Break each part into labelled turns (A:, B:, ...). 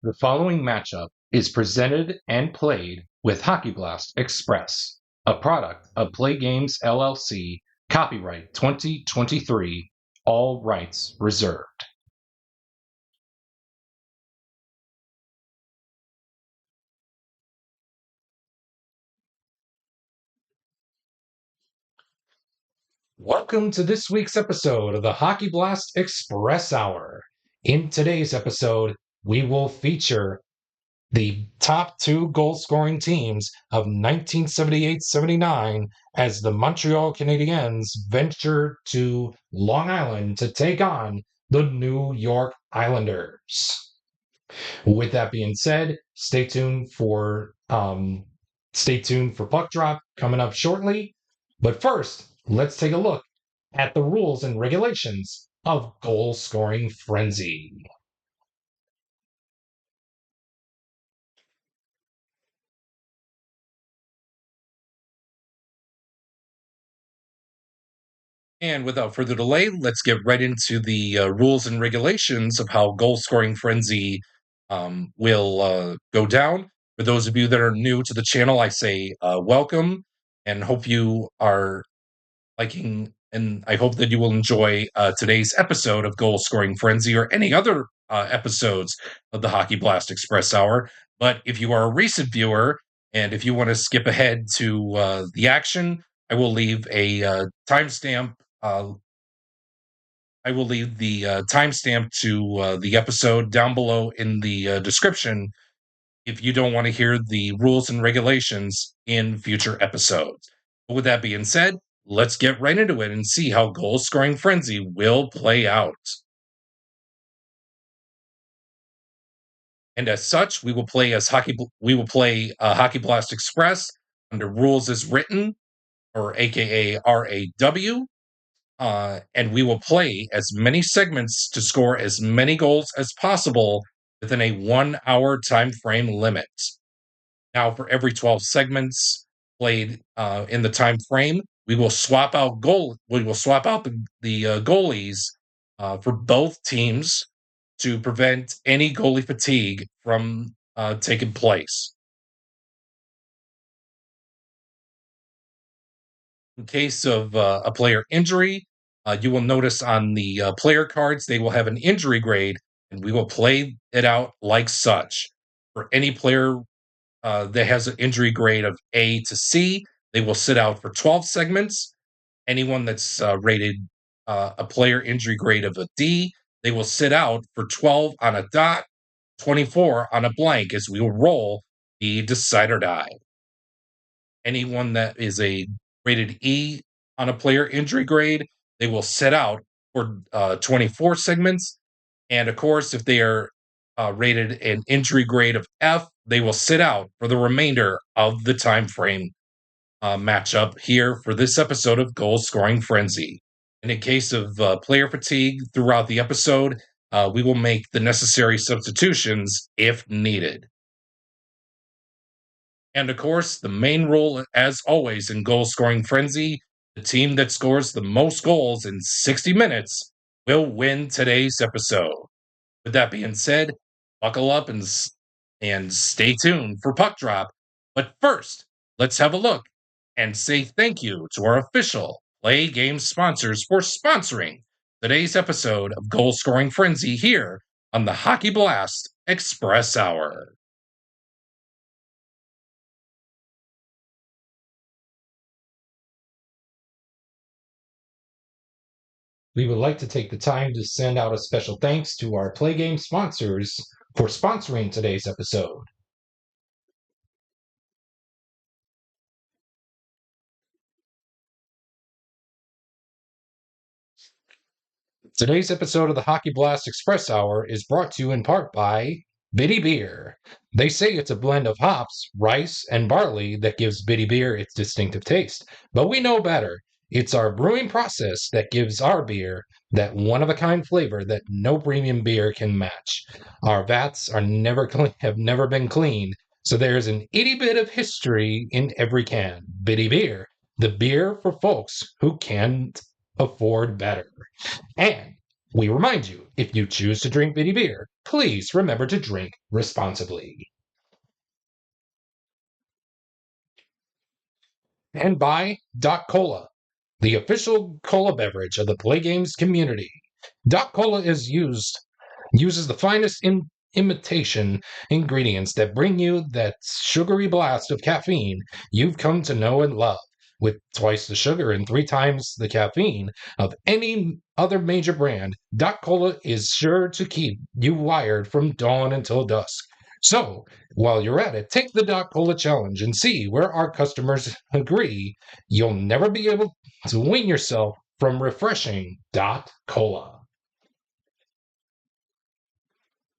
A: The following matchup is presented and played with Hockey Blast Express, a product of Play Games LLC, copyright 2023, all rights reserved. Welcome to this week's episode of the Hockey Blast Express Hour. In today's episode, we will feature the top two goal-scoring teams of 1978-79 as the Montreal Canadiens venture to Long Island to take on the New York Islanders. With that being said, stay tuned for Puck Drop coming up shortly. But first, let's take a look at the rules and regulations of Goal Scoring Frenzy. And without further delay, let's get right into the rules and regulations of how Goal Scoring Frenzy will go down. For those of you that are new to the channel, I say welcome and hope you are liking, and I hope that you will enjoy today's episode of Goal Scoring Frenzy or any other episodes of the Hockey Blast Express Hour. But if you are a recent viewer and if you want to skip ahead to the action, I will leave a timestamp. I will leave the timestamp to the episode down below in the description if you don't want to hear the rules and regulations in future episodes. But with that being said, let's get right into it and see how Goal Scoring Frenzy will play out. And as such, we will play Hockey Blast Express under rules as written, or AKA RAW. And we will play as many segments to score as many goals as possible within a 1 hour time frame limit. Now, for every 12 segments played in the time frame, we will swap out the goalies for both teams to prevent any goalie fatigue from taking place. In case of a player injury, you will notice on the player cards they will have an injury grade, and we will play it out like such. For any player that has an injury grade of A to C, they will sit out for 12 segments. Anyone that's rated a player injury grade of a D, they will sit out for 12 on a dot, 24 on a blank, as we will roll the decider die. Anyone that is a rated E on a player injury grade, they will sit out for 24 segments. And of course, if they are rated an injury grade of F, they will sit out for the remainder of the time frame matchup here for this episode of Goal Scoring Frenzy. And in case of player fatigue throughout the episode, we will make the necessary substitutions if needed. And of course, the main rule, as always, in Goal Scoring Frenzy, the team that scores the most goals in 60 minutes will win today's episode. With that being said, buckle up and stay tuned for Puck Drop. But first, let's have a look and say thank you to our official Play Games sponsors for sponsoring today's episode of Goal Scoring Frenzy here on the Hockey Blast Express Hour. We would like to take the time to send out a special thanks to our Play Game sponsors for sponsoring today's episode. Today's episode of the Hockey Blast Express Hour is brought to you in part by Bitty Beer. They say it's a blend of hops, rice, and barley that gives Bitty Beer its distinctive taste. But we know better. It's our brewing process that gives our beer that one-of-a-kind flavor that no premium beer can match. Our vats have never been cleaned, so there's an itty bit of history in every can. Bitty Beer, the beer for folks who can't afford better. And We remind you, if you choose to drink bitty beer, please remember to drink responsibly. And by Doc Cola, the official cola beverage of the Play Games community. Doc Cola uses the finest imitation ingredients that bring you that sugary blast of caffeine you've come to know and love. With twice the sugar and three times the caffeine of any other major brand, Doc Cola is sure to keep you wired from dawn until dusk. So, while you're at it, take the Doc Cola challenge and see where our customers agree you'll never be able to wean yourself from refreshing Dot Cola.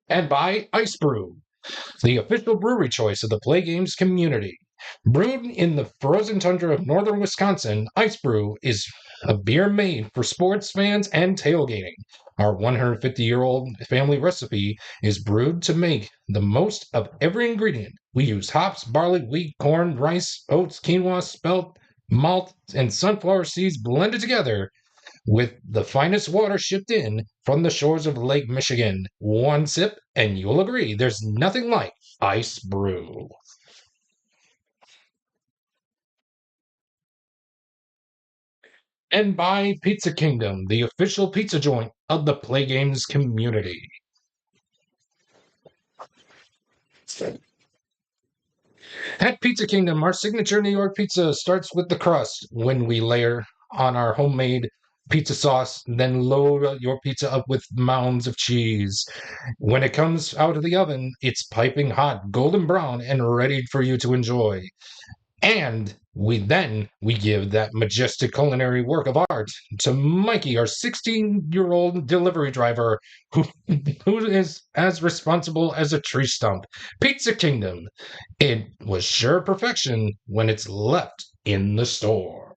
A: And by Ice Brew, the official brewery choice of the Play Games community. Brewed in the frozen tundra of northern Wisconsin, Ice Brew is a beer made for sports fans and tailgating. Our 150-year-old family recipe is brewed to make the most of every ingredient. We use hops, barley, wheat, corn, rice, oats, quinoa, spelt, malt, and sunflower seeds blended together with the finest water shipped in from the shores of Lake Michigan. One sip, and you'll agree there's nothing like Ice Brew. And by Pizza Kingdom, the official pizza joint of the Play Games community. At Pizza Kingdom, our signature New York pizza starts with the crust when we layer on our homemade pizza sauce, then load your pizza up with mounds of cheese. When it comes out of the oven, it's piping hot, golden brown, and ready for you to enjoy. And we give that majestic culinary work of art to Mikey, our 16-year-old delivery driver, who, who is as responsible as a tree stump. Pizza Kingdom. It was sure perfection when it's left in the store.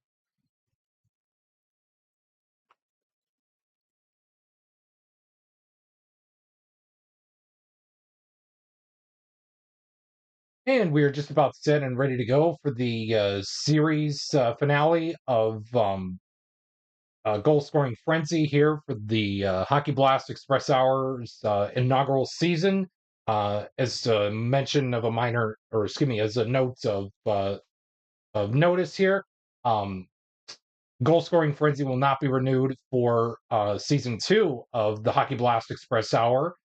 A: And we are just about set and ready to go for the series finale of goal scoring frenzy here for the Hockey Blast Express Hours inaugural season. As a mention of a minor, or excuse me, as a note of notice here, um, goal scoring frenzy will not be renewed for season two of the Hockey Blast Express Hour.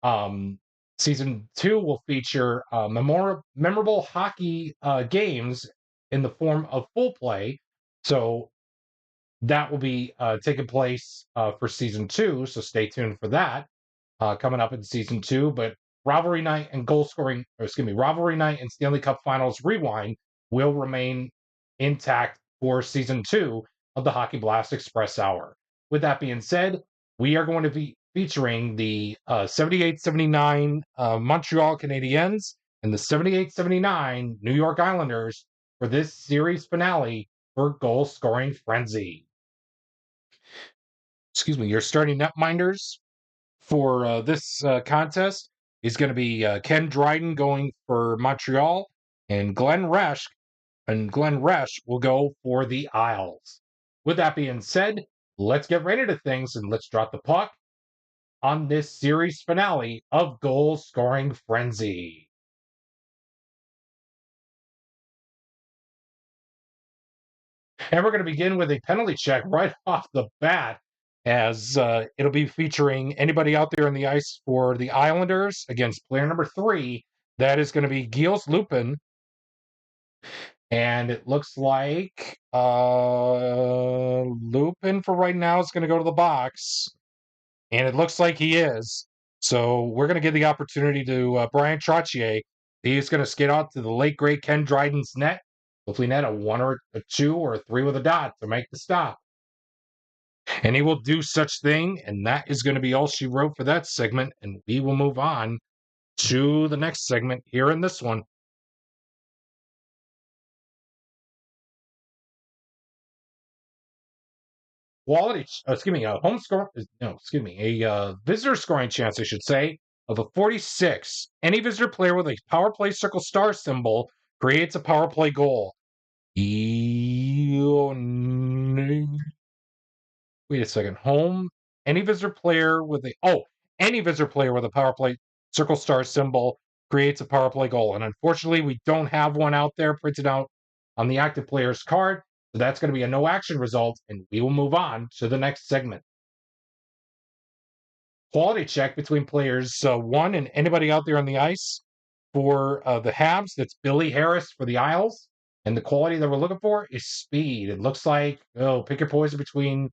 A: Um, Season two will feature memorable hockey games in the form of full play. So that will be taking place for season two. So stay tuned for that coming up in season two. But Rivalry Night and goal scoring, or excuse me, Rivalry Night and Stanley Cup Finals Rewind will remain intact for season two of the Hockey Blast Express Hour. With that being said, we are going to be featuring the 78-79 Montreal Canadiens and the 78-79 New York Islanders for this series finale for Goal Scoring Frenzy. Excuse me, your starting netminders for this contest is going to be Ken Dryden going for Montreal, and Glenn Resch will go for the Isles. With that being said, let's get ready to things and let's drop the puck on this series finale of Goal Scoring Frenzy. And we're going to begin with a penalty check right off the bat, as it'll be featuring anybody out there on the ice for the Islanders against player number 3. That is going to be Gilles Lupin. And it looks like Lupin for right now is going to go to the box. And it looks like he is. So we're going to give the opportunity to Brian Trottier. He's going to skate out to the late, great Ken Dryden's net. Hopefully net a 1 or a 2 or a 3 with a dot to make the stop. And he will do such thing, and that is going to be all she wrote for that segment, and we will move on to the next segment here in this one. Quality, excuse me, a home score, no, excuse me, a visitor scoring chance, I should say, of a 46. Any visitor player with a power play circle star symbol creates a power play goal. Wait a second. Home any visitor player with a power play circle star symbol creates a power play goal. And unfortunately, we don't have one out there printed out on the active player's card. So that's going to be a no action result, and we will move on to the next segment. Quality check between players one and anybody out there on the ice. For the Habs, that's Billy Harris for the Isles. And the quality that we're looking for is speed. It looks like, pick your poison between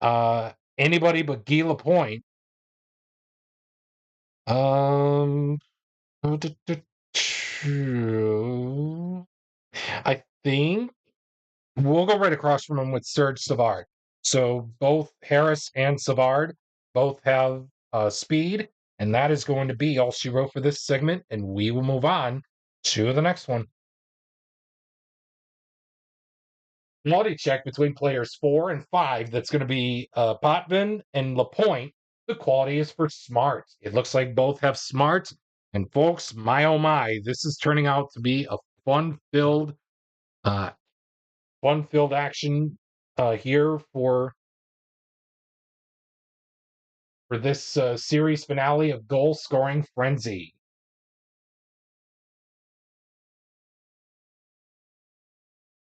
A: anybody but Guy Lapointe. Um, I think we'll go right across from him with Serge Savard. So both Harris and Savard both have speed, and that is going to be all she wrote for this segment. And we will move on to the next one. Quality check between players 4 and 5. That's going to be Potvin and Lapointe. The quality is for smart. It looks like both have smart. And folks, my oh my, this is turning out to be a fun-filled, uh, fun-filled action here for this series finale of Goal Scoring Frenzy.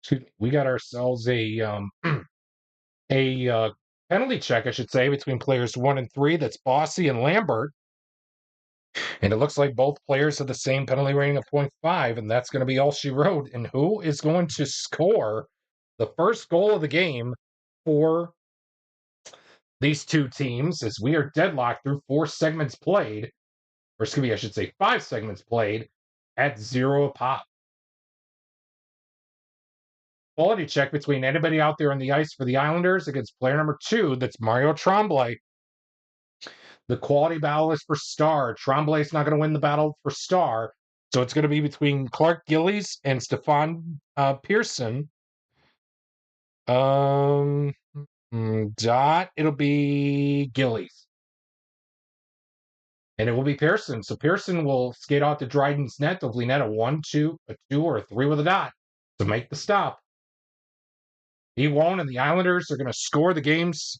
A: Excuse me, we got ourselves a penalty check, I should say, between players 1 and 3. That's Bossy and Lambert. And it looks like both players have the same penalty rating of 0.5, and that's going to be all she wrote. And who is going to score the first goal of the game for these two teams, as we are deadlocked through 4 segments played, or excuse me, I should say 5 segments played at 0 a pop. Quality check between anybody out there on the ice for the Islanders against player number 2. That's Mario Tremblay. The quality battle is for star. Tremblay's not going to win the battle for star. So it's going to be between Clark Gillies and Stefan Pearson. It'll be Gillies. And it will be Pearson. So Pearson will skate out to Dryden's net. Hopefully net a 1, 2, a 2, or a 3 with a dot to make the stop. He won't, and the Islanders are going to score the games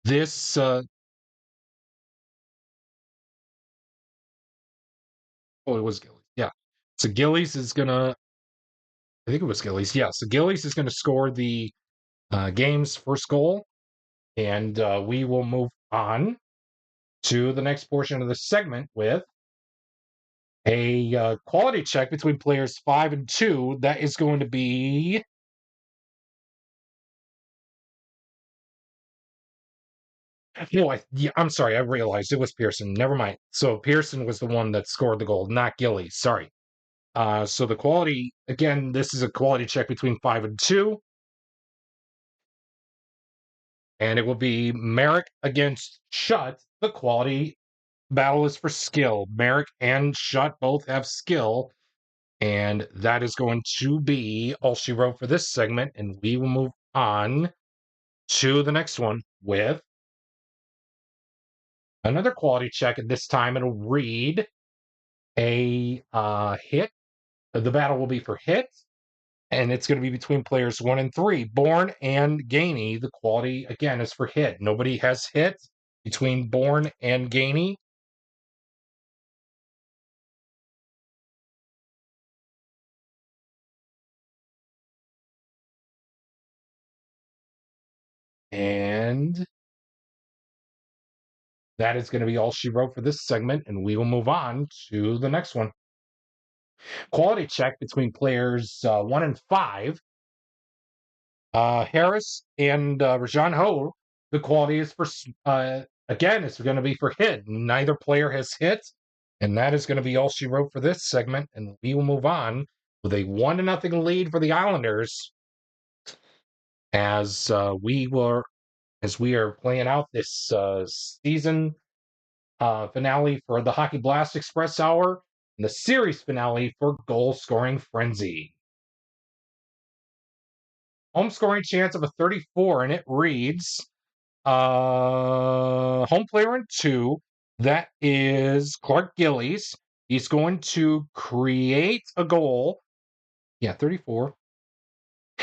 A: this it was Gillies. Yeah. So Gillies is going to, I think it was Gillies. Yeah. So Gillies is going to score the game's first goal. And we will move on to the next portion of the segment with a quality check between players 5 and 2. That is going to be. No, I'm sorry. I realized it was Pearson. Never mind. So Pearson was the one that scored the goal, not Gillies. Sorry. So the quality, again, this is a quality check between 5 and 2. And it will be Merrick against Shutt. The quality battle is for skill. Merrick and Shutt both have skill. And that is going to be all she wrote for this segment. And we will move on to the next one with another quality check. And this time it'll read a hit. The battle will be for hit. And it's going to be between players 1 and 3. Bourne and Gainey. The quality, again, is for hit. Nobody has hit between Bourne and Gainey. And that is going to be all she wrote for this segment. And we will move on to the next one. Quality check between players 1 and 5. Harris and Rajan Ho. The quality is for, again, it's going to be for hit. Neither player has hit. And that is going to be all she wrote for this segment. And we will move on with a 1-0 lead for the Islanders as we are playing out this season finale for the Hockey Blast Express Hour and the series finale for Goal Scoring Frenzy. Home scoring chance of a 34, and it reads home player in 2. That is Clark Gillies. He's going to create a goal. Yeah, 34.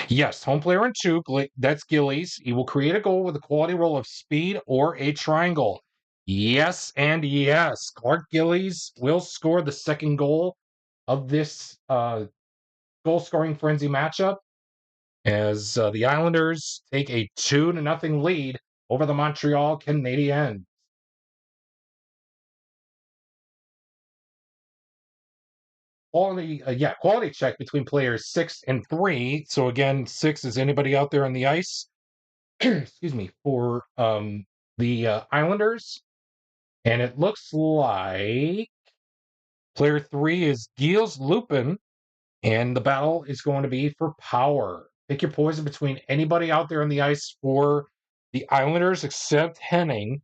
A: Yes, home player in two, that's Gillies. He will create a goal with a quality roll of speed or a triangle. Yes, and yes. Clark Gillies will score the second goal of this goal scoring frenzy matchup as the Islanders take a 2-0 lead over the Montreal Canadiens. Quality check between players 6 and 3. So again, 6 is anybody out there on the ice. Excuse me, for the Islanders, and it looks like player 3 is Gilles Lupin, and the battle is going to be for power. Pick your poison between anybody out there on the ice for the Islanders except Henning,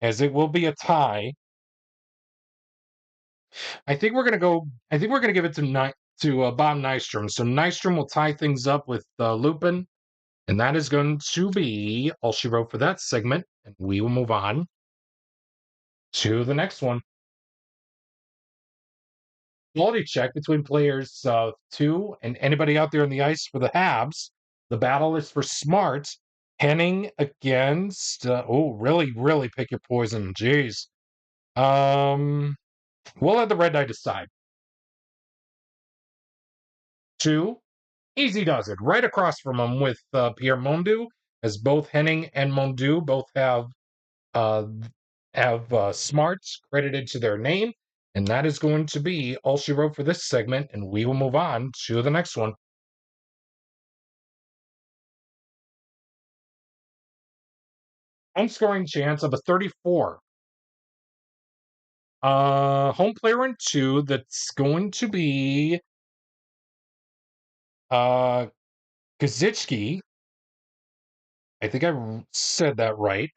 A: as it will be a tie. I think we're gonna give it to Bob Nystrom. So Nystrom will tie things up with Lupin, and that is going to be all she wrote for that segment. And we will move on to the next one. Quality check between players 2 and anybody out there on the ice for the Habs. The battle is for Smart. Henning against. Really, really pick your poison. Jeez. We'll let the Red Knight decide. 2. Easy does it. Right across from him with Pierre Mondu, as both Henning and Mondu both uh, smarts credited to their name. And that is going to be all she wrote for this segment. And we will move on to the next one. Home scoring chance of a 34. Home player in two, that's going to be uh Kaczynski. I think I said that right.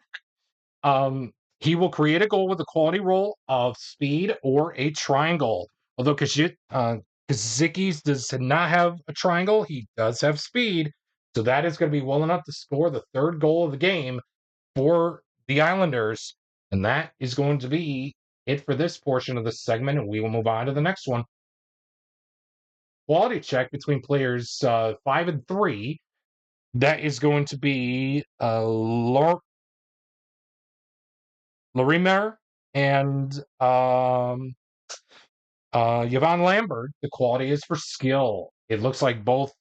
A: Um, he will create a goal with a quality roll of speed or a triangle. Although Kaczynski's does not have a triangle, he does have speed. So that is going to be well enough to score the third goal of the game for the Islanders. And that is going to be it for this portion of the segment. And we will move on to the next one. Quality check between players 5 and 3. That is going to be Larimer and Yvonne Lambert. The quality is for skill. It looks like both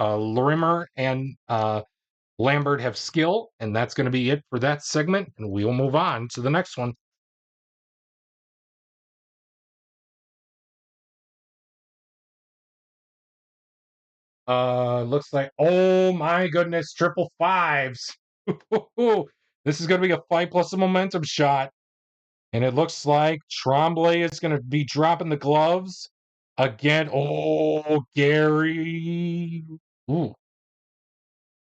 A: Larimer and Lambert have skill, and that's going to be it for that segment. And we will move on to the next one. Looks like, oh my goodness, triple fives. This is going to be a fight plus a momentum shot. And it looks like Tremblay is going to be dropping the gloves again. Oh, Gary. Ooh,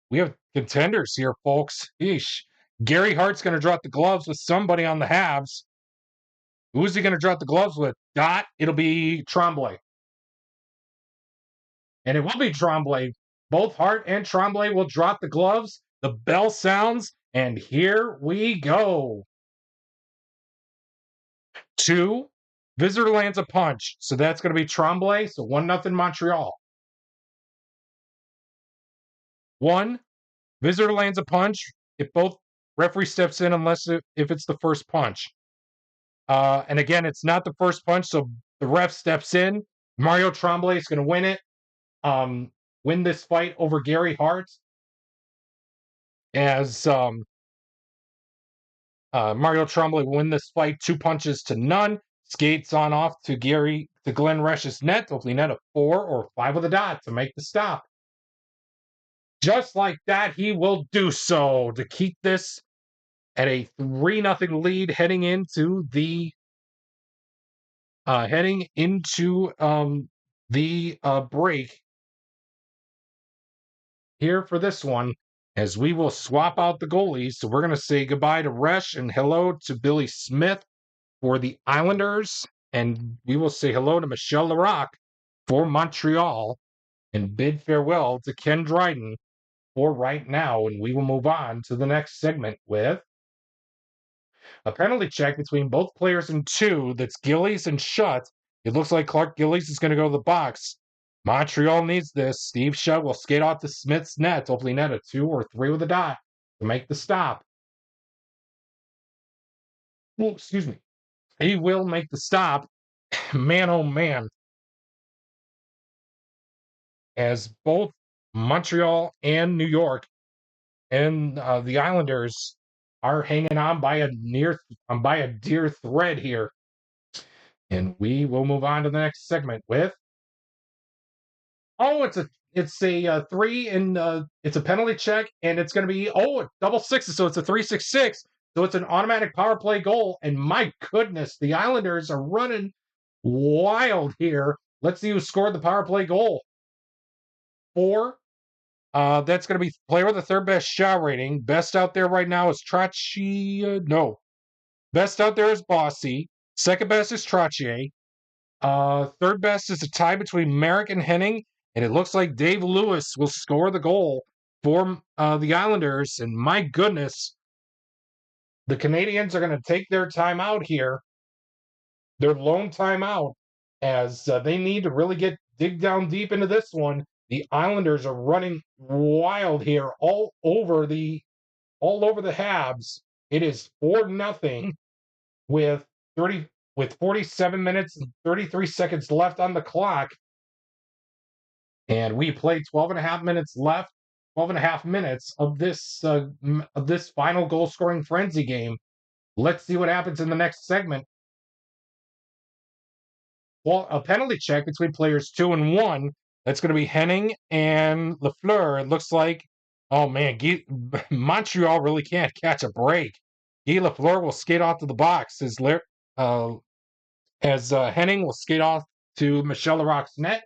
A: we have contenders here, folks. Eesh. Gary Hart's going to drop the gloves with somebody on the Habs. Who's he going to drop the gloves with? It'll be Tremblay. And it will be Tremblay. Both Hart and Tremblay will drop the gloves. The bell sounds, and here we go. 2, visitor lands a punch. So that's going to be Tremblay. So 1-0 Montreal. 1, visitor lands a punch. If both referee steps in, if it's the first punch. And again, it's not the first punch, so the ref steps in. Mario Tremblay is going to win it. Win this fight over Gary Hart. As Mario Tremblay win this fight 2-0. Skates on off to Glenn Resch's net. Hopefully net a 4 or 5 with a dot to make the stop. Just like that, he will do so to keep this at a 3-0 lead heading into the break here for this one, as we will swap out the goalies. So we're going to say goodbye to Resch and hello to Billy Smith for the Islanders, and we will say hello to Michel Larocque for Montreal and bid farewell to Ken Dryden for right now. And we will move on to the next segment with a penalty check between both players in two. That's Gillies and Shutt. It looks like Clark Gillies is going to go to the box. Montreal needs this. Steve Shutt will skate off the Smith's net, hopefully net a 2 or 3 with a dot to make the stop. Well, excuse me. He will make the stop. Man, oh man. As both Montreal and New York and the Islanders are hanging on by a dear thread here. And we will move on to the next segment with it's a 3 and it's a penalty check and it's going to be double sixes, so it's a 3-6-6, so it's an automatic power play goal. And my goodness, the Islanders are running wild here. Let's see who scored the power play goal. 4. That's going to be player with the third best shot rating. Best out there right now is Tracci. No, best out there is Bossy. Second best is Trottier. Third best is a tie between Merrick and Henning, and it looks like Dave Lewis will score the goal for the Islanders. And my goodness, the Canadiens are going to take their timeout here, their lone timeout, as they need to really dig down deep into this one. The Islanders are running wild here, all over the Habs. It is 4-0 with 47 minutes and 33 seconds left on the clock. And we played 12 and a half minutes left, 12 and a half minutes of this final goal scoring frenzy game. Let's see what happens in the next segment. Well, a penalty check between players 2 and 1. That's going to be Henning and Lafleur. It looks like, oh man, Montreal really can't catch a break. Guy Lafleur will skate off to the box as Henning will skate off to Michel Larocque's net.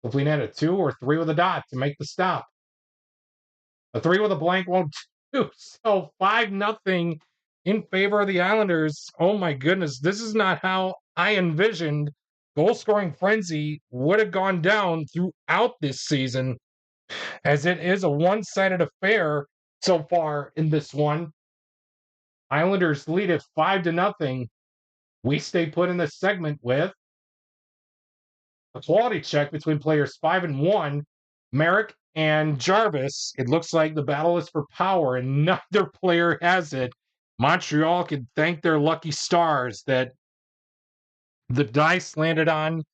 A: Hopefully net a 2 or 3 with a dot to make the stop. A 3 with a blank won't do. So 5-0 in favor of the Islanders. Oh my goodness, this is not how I envisioned goal scoring frenzy would have gone down throughout this season, as it is a one-sided affair so far in this one. Islanders lead it 5-0. We stay put in this segment with a quality check between players 5 and 1, Merrick and Jarvis. It looks like the battle is for power, and neither player has it. Montreal can thank their lucky stars that the dice landed on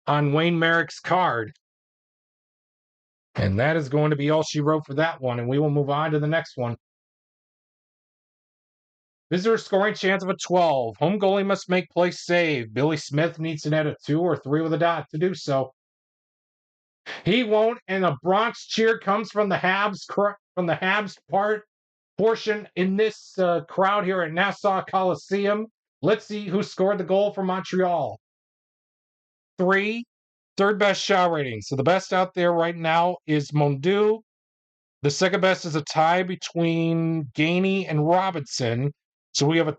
A: Wayne Merrick's card. And that is going to be all she wrote for that one, and we will move on to the next one. Visitor scoring chance of a 12. Home goalie must make play save. Billy Smith needs to net a 2 or 3 with a dot to do so. He won't, and a Bronx cheer comes from the Habs portion in this crowd here at Nassau Coliseum. Let's see who scored the goal for Montreal. 3, third best shot rating. So the best out there right now is Mondu. The second best is a tie between Gainey and Robinson. So we have a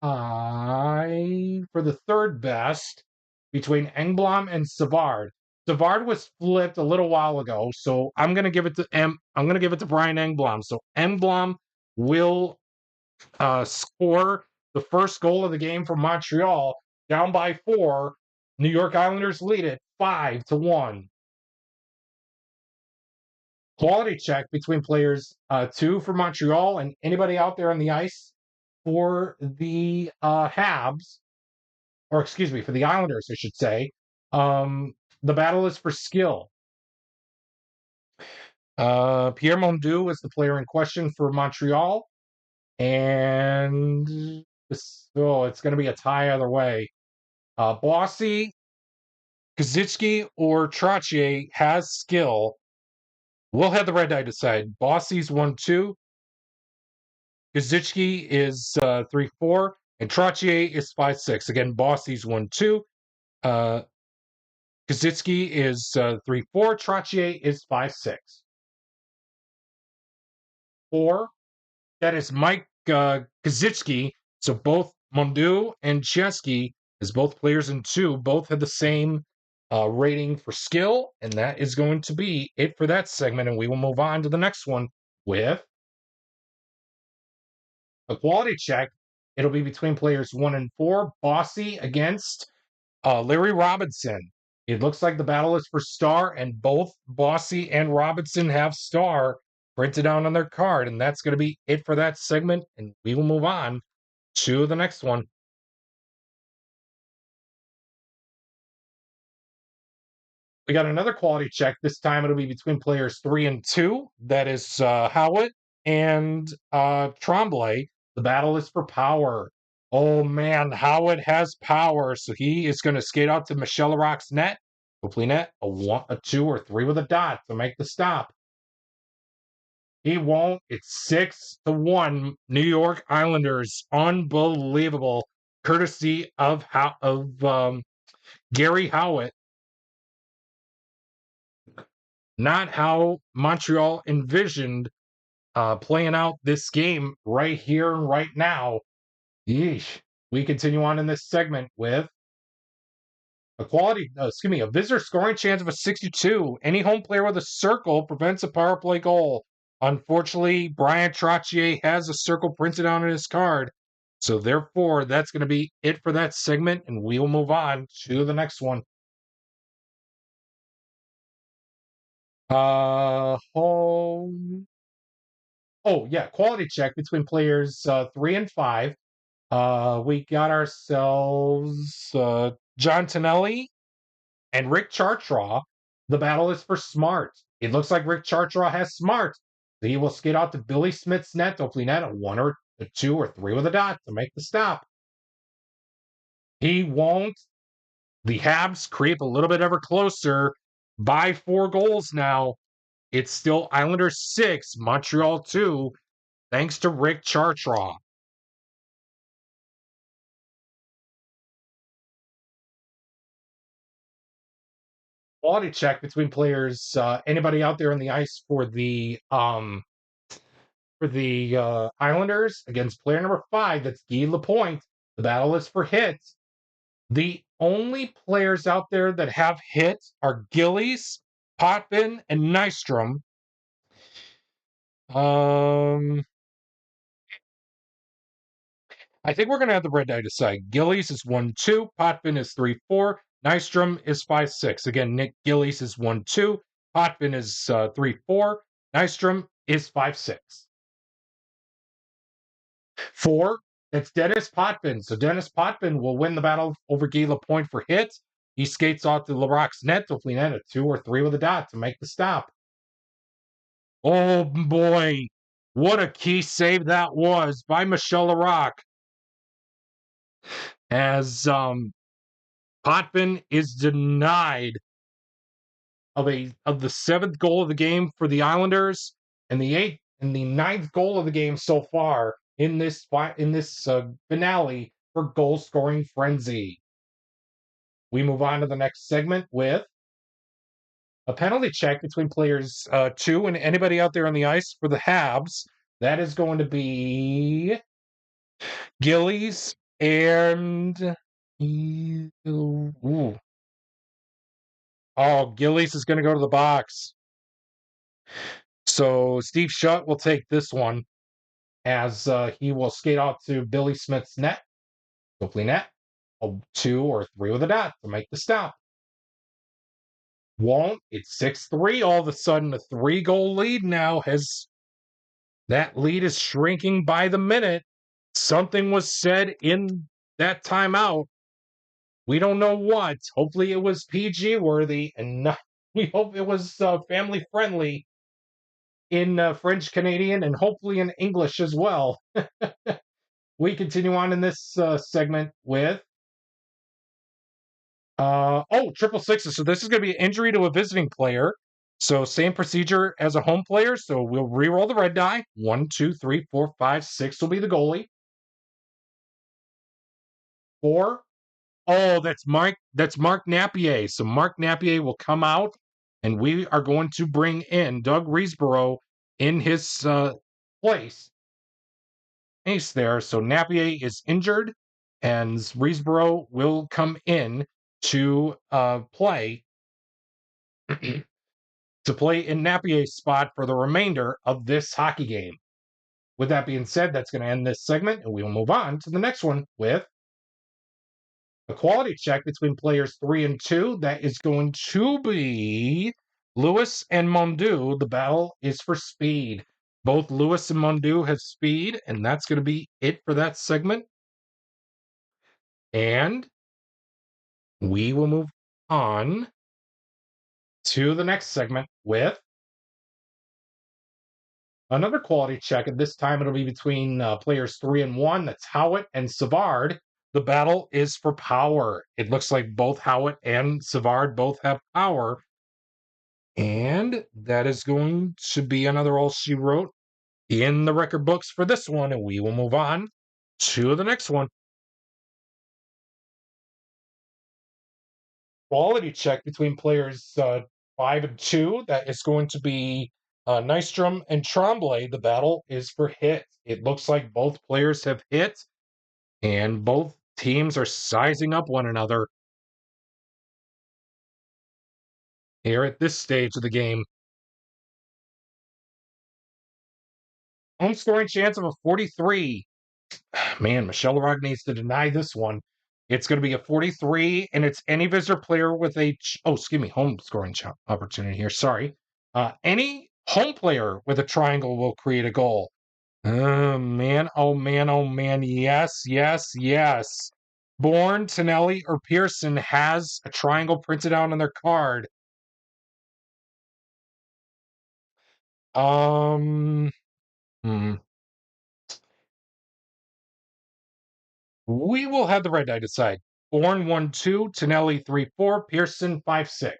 A: tie for the third best between Engblom and Savard. Savard was flipped a little while ago, so I'm going to give it to Brian Engblom. So Engblom will score the first goal of the game for Montreal, down by 4. New York Islanders lead it 5-1. Quality check between players 2 for Montreal and anybody out there on the ice for the Habs, or excuse me, for the Islanders, I should say. The battle is for skill. Pierre Mondu is the player in question for Montreal, and it's going to be a tie either way. Bossy, Kazitsky, or Trottier has skill. We'll have the red die decide. Bossy's 1-2. Kazitsky is 3-4. And Trottier is 5-6. Again, Bossy's 1-2. Kazitsky is 3-4. Trottier is 5-6. 4. That is Mike Kazitsky. So both Mondu and Chesky, as both players in 2, both had the same rating for skill. And that is going to be it for that segment. And we will move on to the next one with a quality check. It'll be between players 1 and 4. Bossy against Larry Robinson. It looks like the battle is for star, and both Bossy and Robinson have star printed out on their card, and that's going to be it for that segment. And we will move on to the next one. We got another quality check. This time it'll be between players 3 and 2. That is Howitt and Tremblay. The battle is for power. Oh man, Howitt has power, so he is going to skate out to Michelle Larocque's net. Hopefully, net a 1, a 2, or 3 with a dot to make the stop. He won't. It's 6-1. New York Islanders, unbelievable, courtesy of Gary Howitt. Not how Montreal envisioned playing out this game right here and right now. Yeesh. We continue on in this segment with a visitor scoring chance of a 62. Any home player with a circle prevents a power play goal. Unfortunately, Brian Trottier has a circle printed on his card. So therefore, that's going to be it for that segment, and we will move on to the next one. Home. Oh yeah, quality check between players 3 and 5. We got ourselves John Tonelli and Rick Chartraw. The battle is for smart. It looks like Rick Chartraw has smart. So he will skate out to Billy Smith's net, hopefully net a 1 or a 2 or 3 with a dot to make the stop. He won't. The Habs creep a little bit ever closer by 4 goals now. It's still Islanders 6, Montreal 2, thanks to Rick Chartraw. Quality check between players. Anybody out there on the ice for the Islanders against player number 5? That's Guy Lapointe. The battle is for hits. The only players out there that have hits are Gillies, Potvin, and Nystrom. I think we're going to have the red die decide. Gillies is 1-2. Potvin is 3-4. Nystrom is 5-6. Again, Nick Gillies is 1-2. Potvin is 3-4. Nystrom is 5-6. 4, it's Dennis Potvin. So Dennis Potvin will win the battle over Guy Lapointe for hits. He skates off the Larocque's net, hopefully net a 2 or 3 with a dot to make the stop. Oh boy, what a key save that was by Michelle Larocque. As Potvin is denied of the 7th goal of the game for the Islanders and the 8th and the 9th goal of the game so far in this finale for goal scoring frenzy. We move on to the next segment with a penalty check between players 2 and anybody out there on the ice for the Habs. That is going to be Gillies and Gillies is going to go to the box. So Steve Shutt will take this one as he will skate off to Billy Smith's net, hopefully net a 2 or 3 with a dot to make the stop. Won't. It's 6-3. All of a sudden, a 3-goal lead now has. That lead is shrinking by the minute. Something was said in that timeout. We don't know what. Hopefully, it was PG worthy, and we hope it was family friendly in French Canadian and hopefully in English as well. We continue on in this segment with triple sixes. So this is going to be an injury to a visiting player. So same procedure as a home player. So we'll re-roll the red die. 1, 2, 3, 4, 5, 6 will be the goalie. 4. Oh, that's Mark Napier. So Mark Napier will come out, and we are going to bring in Doug Riesborough in his place. Ace there. So Napier is injured, and Riesborough will come in to play to play in Napier's spot for the remainder of this hockey game. With that being said, that's going to end this segment, and we will move on to the next one with A quality check between players 3 and 2. That is going to be Lewis and Mondu. The battle is for speed. Both Lewis and Mondu have speed, and that's going to be it for that segment. And we will move on to the next segment with another quality check. And this time it'll be between players 3 and 1. That's Howitt and Savard. The battle is for power. It looks like both Howitt and Savard both have power. And that is going to be another all she wrote in the record books for this one. And we will move on to the next one. Quality check between players 5 and 2. That is going to be Nystrom and Tremblay. The battle is for hit. It looks like both players have hit, and both teams are sizing up one another here at this stage of the game. Home scoring chance of a 43. Man, Michelle Larocque needs to deny this one. It's going to be a 43, and it's any visitor player with a home scoring opportunity here. Sorry, any home player with a triangle will create a goal. Man, oh man, oh man, yes, yes, yes. Bourne, Tonelli, or Pearson has a triangle printed out on their card. Um, hmm. We will have the red die decide. Bourne 1-2, Tonelli 3-4, Pearson 5-6.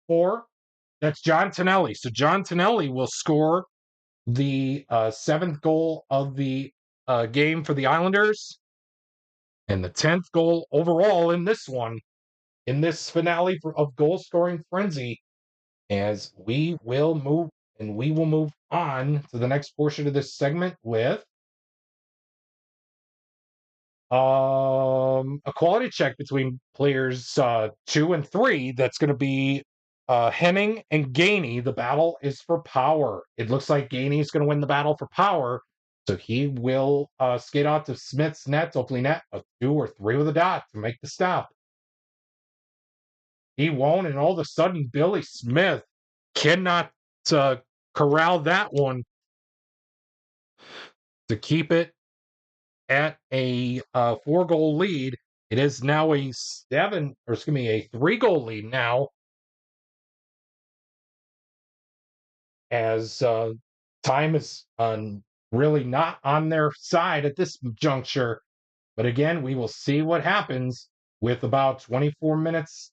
A: 4. That's John Tonelli. So John Tonelli will score the 7th goal of the game for the Islanders and the 10th goal overall in this one, in this finale of goal scoring frenzy. As we will move on to the next portion of this segment with a quality check between players 2 and 3. That's going to be Henning and Gainey. The battle is for power. It looks like Gainey is going to win the battle for power, so he will skate out to Smith's net, hopefully net a 2 or 3 with a dot to make the stop. He won't, and all of a sudden Billy Smith cannot corral that one to keep it at a 4-goal lead. It is now a 3-goal lead now, as time is really not on their side at this juncture. But again, we will see what happens with about 24 minutes,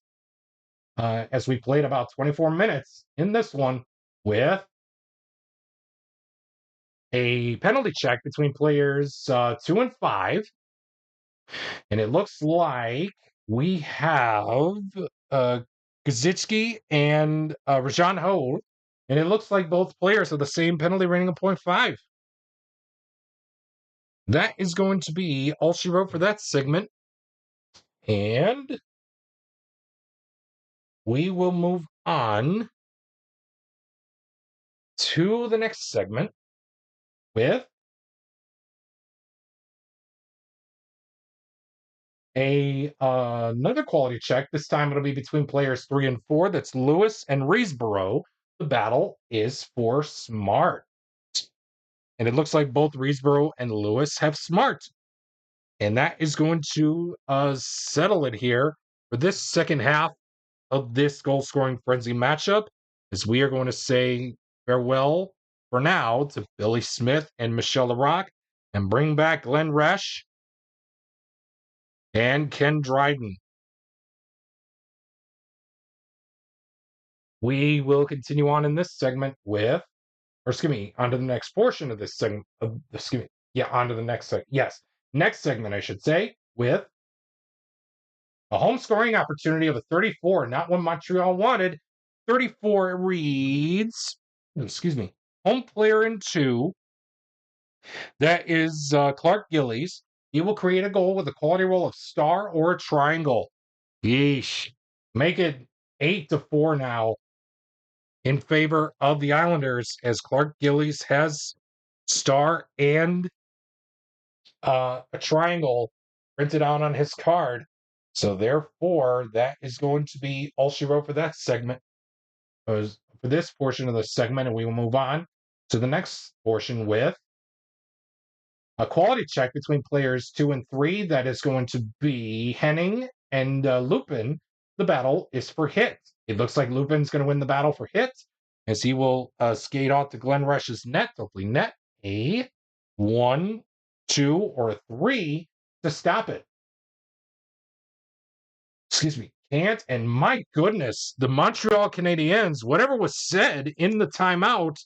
A: as we played about 24 minutes in this one with a penalty check between players 2 and 5. And it looks like we have Gazitsky and Rajan Ho. And it looks like both players have the same penalty rating of 0.5. That is going to be all she wrote for that segment. And we will move on to the next segment with another quality check. This time it'll be between players 3 and 4. That's Lewis and Reesborough. The battle is for smart. And it looks like both Reesborough and Lewis have smart. And that is going to settle it here for this second half of this goal scoring frenzy matchup, as we are going to say farewell for now to Billy Smith and Michelle Larocque and bring back Glenn Resch and Ken Dryden. We will continue on in this segment with, on to the next portion of this segment. On to the next segment. Yes, next segment, I should say, with a home scoring opportunity of a 34, not one Montreal wanted. 34 reads, home player in 2. That is Clark Gillies. He will create a goal with a quality roll of star or a triangle. Yeesh. Make it 8-4 now in favor of the Islanders, as Clark Gillies has star and a triangle printed out on his card. So therefore, that is going to be all she wrote for that segment. For this portion of the segment, and we will move on to the next portion with a quality check between players 2 and 3. That is going to be Henning and Lupin. The battle is for hit. It looks like Lupin's going to win the battle for hit as he will skate off to Glenn Rush's net, hopefully net a 1, 2, or 3 to stop it. Excuse me, can't. And my goodness, the Montreal Canadiens, whatever was said in the timeout,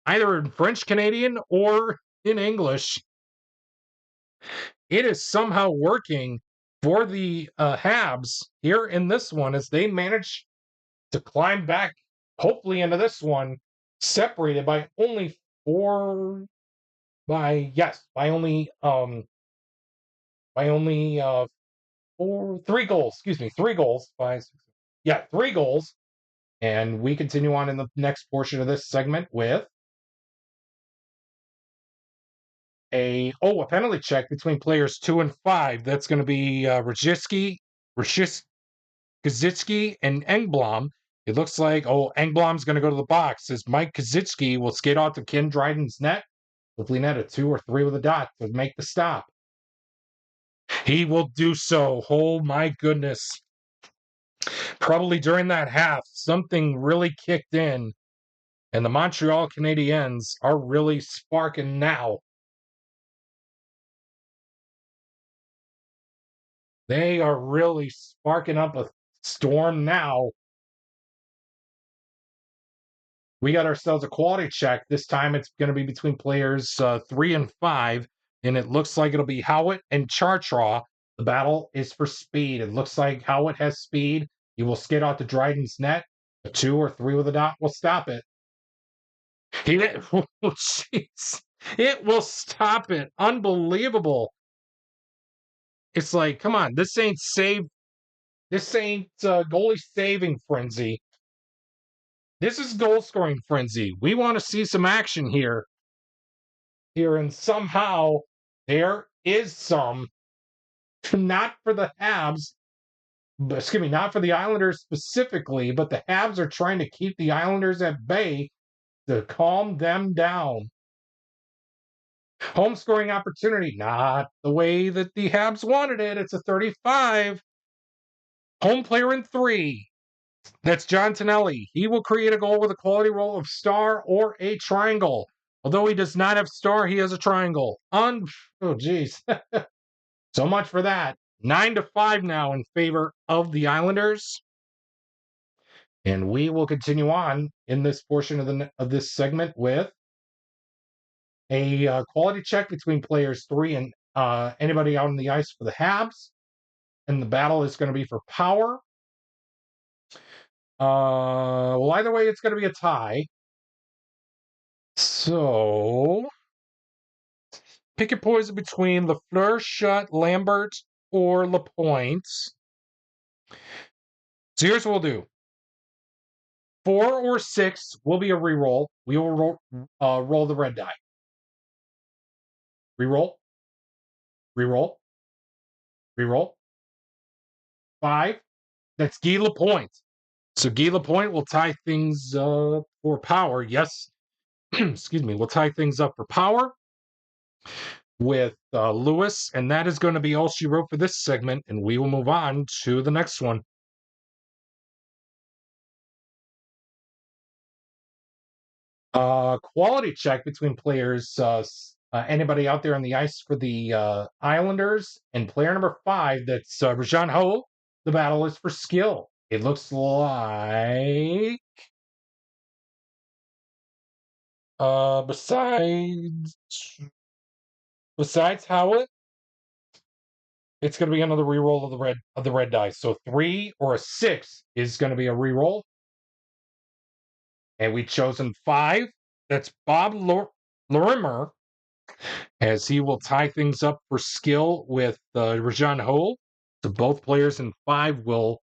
A: either in French Canadian or in English, it is somehow working for the Habs here in this one as they manage to climb back, hopefully into this one, separated by only by only 3 goals. Excuse me, 3 goals. 3 goals. And we continue on in the next portion of this segment with a penalty check between players 2 and 5. That's going to be Rajitsky, Kazitsky, and Engblom. It looks like Engblom's going to go to the box as Mike Kazitsky will skate off to Ken Dryden's net. Hopefully net a 2 or 3 with a dot to make the stop. He will do so. Oh my goodness. Probably during that half, something really kicked in, and the Montreal Canadiens are really sparking now. They are really sparking up a storm now. We got ourselves a quality check. This time it's going to be between players 3 and 5, and it looks like it'll be Howitt and Chartraw. The battle is for speed. It looks like Howitt has speed. He will skate out to Dryden's net. A 2 or 3 with a dot will stop it. Jeez. It will stop it. Unbelievable. It's like, come on, this ain't goalie saving frenzy. This is goal scoring frenzy. We want to see some action here. And somehow there is some, not for the Habs, not for the Islanders specifically, but the Habs are trying to keep the Islanders at bay to calm them down. Home scoring opportunity, not the way that the Habs wanted it. It's a 35. Home player in 3. That's John Tonelli. He will create a goal with a quality roll of star or a triangle. Although he does not have star, he has a triangle. Geez. So much for that. 9-5 now in favor of the Islanders. And we will continue on in this portion of this segment with a quality check between players 3 and anybody out on the ice for the Habs. And the battle is going to be for power. Either way, it's going to be a tie. So, pick your poison between Lafleur, Schutt, Lambert, or Lapointe. So here's what we'll do. 4 or 6 will be a reroll. We will roll the red die. Reroll. Reroll. Reroll. 5. That's Guy Lapointe. So Guy Lapointe will tie things for power. Yes. Excuse me. We'll tie things up for power with Lewis. And that is going to be all she wrote for this segment. And we will move on to the next one. Quality check between players, anybody out there on the ice for the Islanders, and player number 5, that's Rajan Ho. The battle is for skill. It looks like besides Howard, it's going to be another reroll of the red die. So 3 or a 6 is going to be a reroll. And we've chosen 5. That's Bob Lorimer, as he will tie things up for skill with Rajan Ho. So both players in 5 will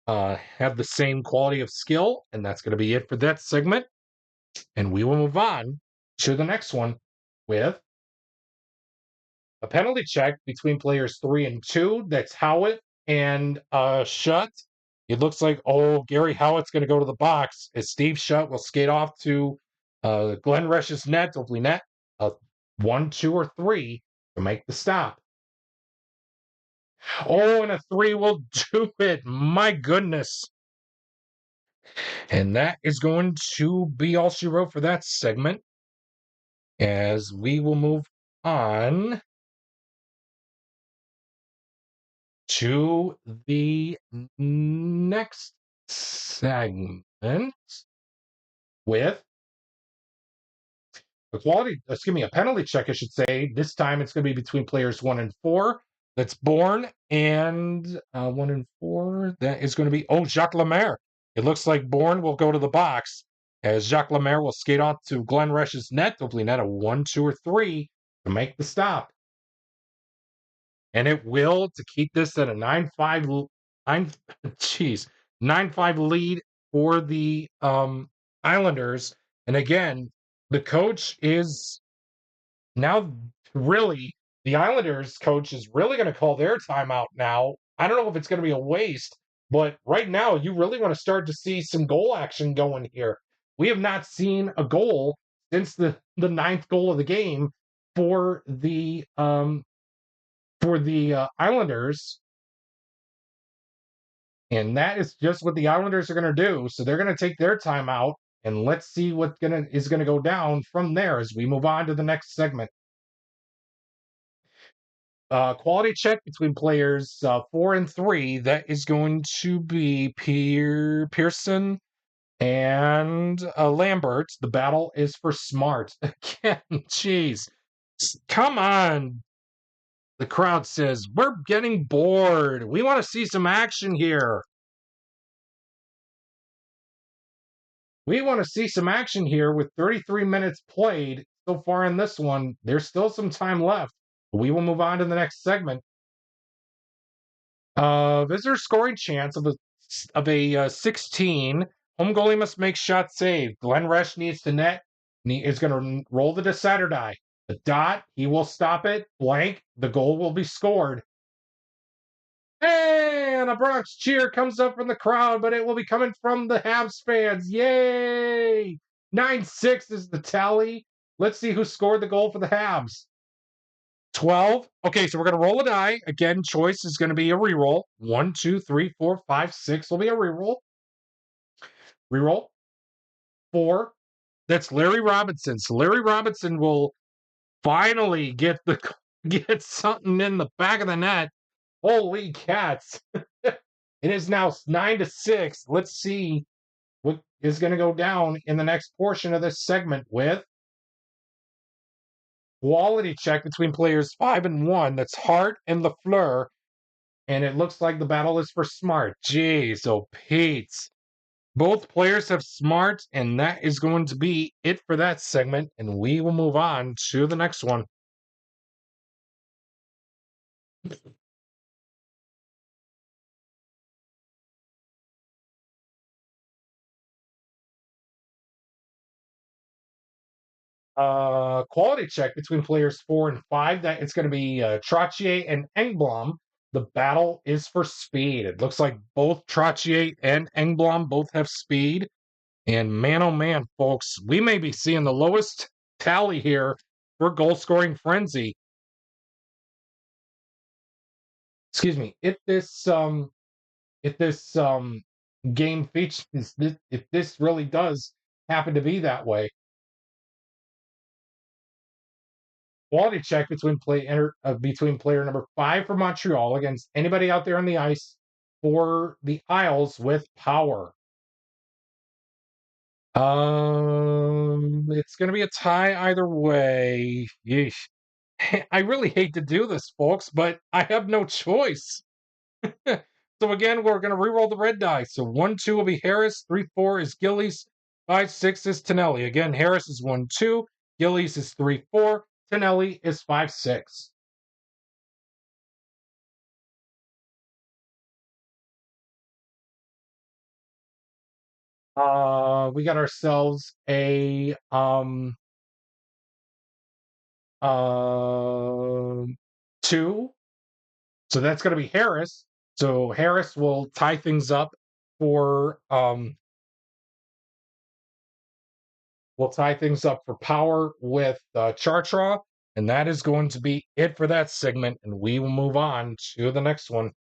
A: have the same quality of skill. And that's going to be it for that segment. And we will move on to the next one with A penalty check between players 3 and 2. That's Howitt and Shutt. It looks like, oh, Gary Howitt's going to go to the box as Steve Shutt will skate off to Glenn Resch's net, hopefully net, 1, 2, or 3 to make the stop. Oh, and a 3 will do it. My goodness. And that is going to be all she wrote for that segment. As we will move on to the next segment with a penalty check, I should say. This time it's going to be between players 1 and 4. That's Bourne and 1 and 4. That is going to be, Jacques Lemaire. It looks like Bourne will go to the box as Jacques Lemaire will skate off to Glenn Resch's net, hopefully net a 1, 2, or 3 to make the stop. And it will to keep this at a 9-5 lead for the Islanders. And again, the coach is now really the Islanders coach is really going to call their timeout now. I don't know if it's going to be a waste, but right now you really want to start to see some goal action going here. We have not seen a goal since the ninth goal of the game for the Islanders, and that is just what the Islanders are going to do. So they're going to take their timeout, and let's see what is going to go down from there as we move on to the next segment. Quality check between players 4 and 3. That is going to be Pearson and Lambert. The battle is for Smart again. Jeez, come on. The crowd says, we're getting bored. We want to see some action here. We want to see some action here with 33 minutes played so far in this one. There's still some time left. We will move on to the next segment. Visitor scoring chance of a 16. Home goalie must make shot save. Glenn Resch needs to net. He is going to roll the decider die. The dot, he will stop it. Blank, the goal will be scored. And a Bronx cheer comes up from the crowd, but it will be coming from the Habs fans. Yay! 9-6 is the tally. Let's see who scored the goal for the Habs. 12. Okay, so we're going to roll a die. Again, choice is going to be a reroll. 1, 2, 3, 4, 5, 6 will be a reroll. Reroll. 4. That's Larry Robinson. So Larry Robinson will finally get something in the back of the net. Holy cats. It is now 9-6. Let's see what is going to go down in the next portion of this segment with quality check between players 5 and 1. That's Hart and Lafleur. And it looks like the battle is for Smart. Jeez, oh Pete. Both players have Smart, and that is going to be it for that segment. And we will move on to the next one. Quality check between players 4 and 5. That it's going to be Trottier and Engblom. The battle is for speed. It looks like both Trottier and Engblom both have speed. And man, oh man, folks, we may be seeing the lowest tally here for goal scoring frenzy. Excuse me. If this game features, if this really does happen to be that way. Quality check between player number 5 for Montreal against anybody out there on the ice for the Isles with power. It's going to be a tie either way. Yeesh. I really hate to do this, folks, but I have no choice. So again, we're going to re-roll the red die. So 1, 2 will be Harris, 3, 4 is Gillies, 5, 6 is Tonelli. Again, Harris is 1, 2, Gillies is 3, 4, Tonelli is 5, 6. We got ourselves a 2. So that's going to be Harris. So Harris will tie things up for we'll tie things up for power with Chartra, and that is going to be it for that segment. And we will move on to the next one.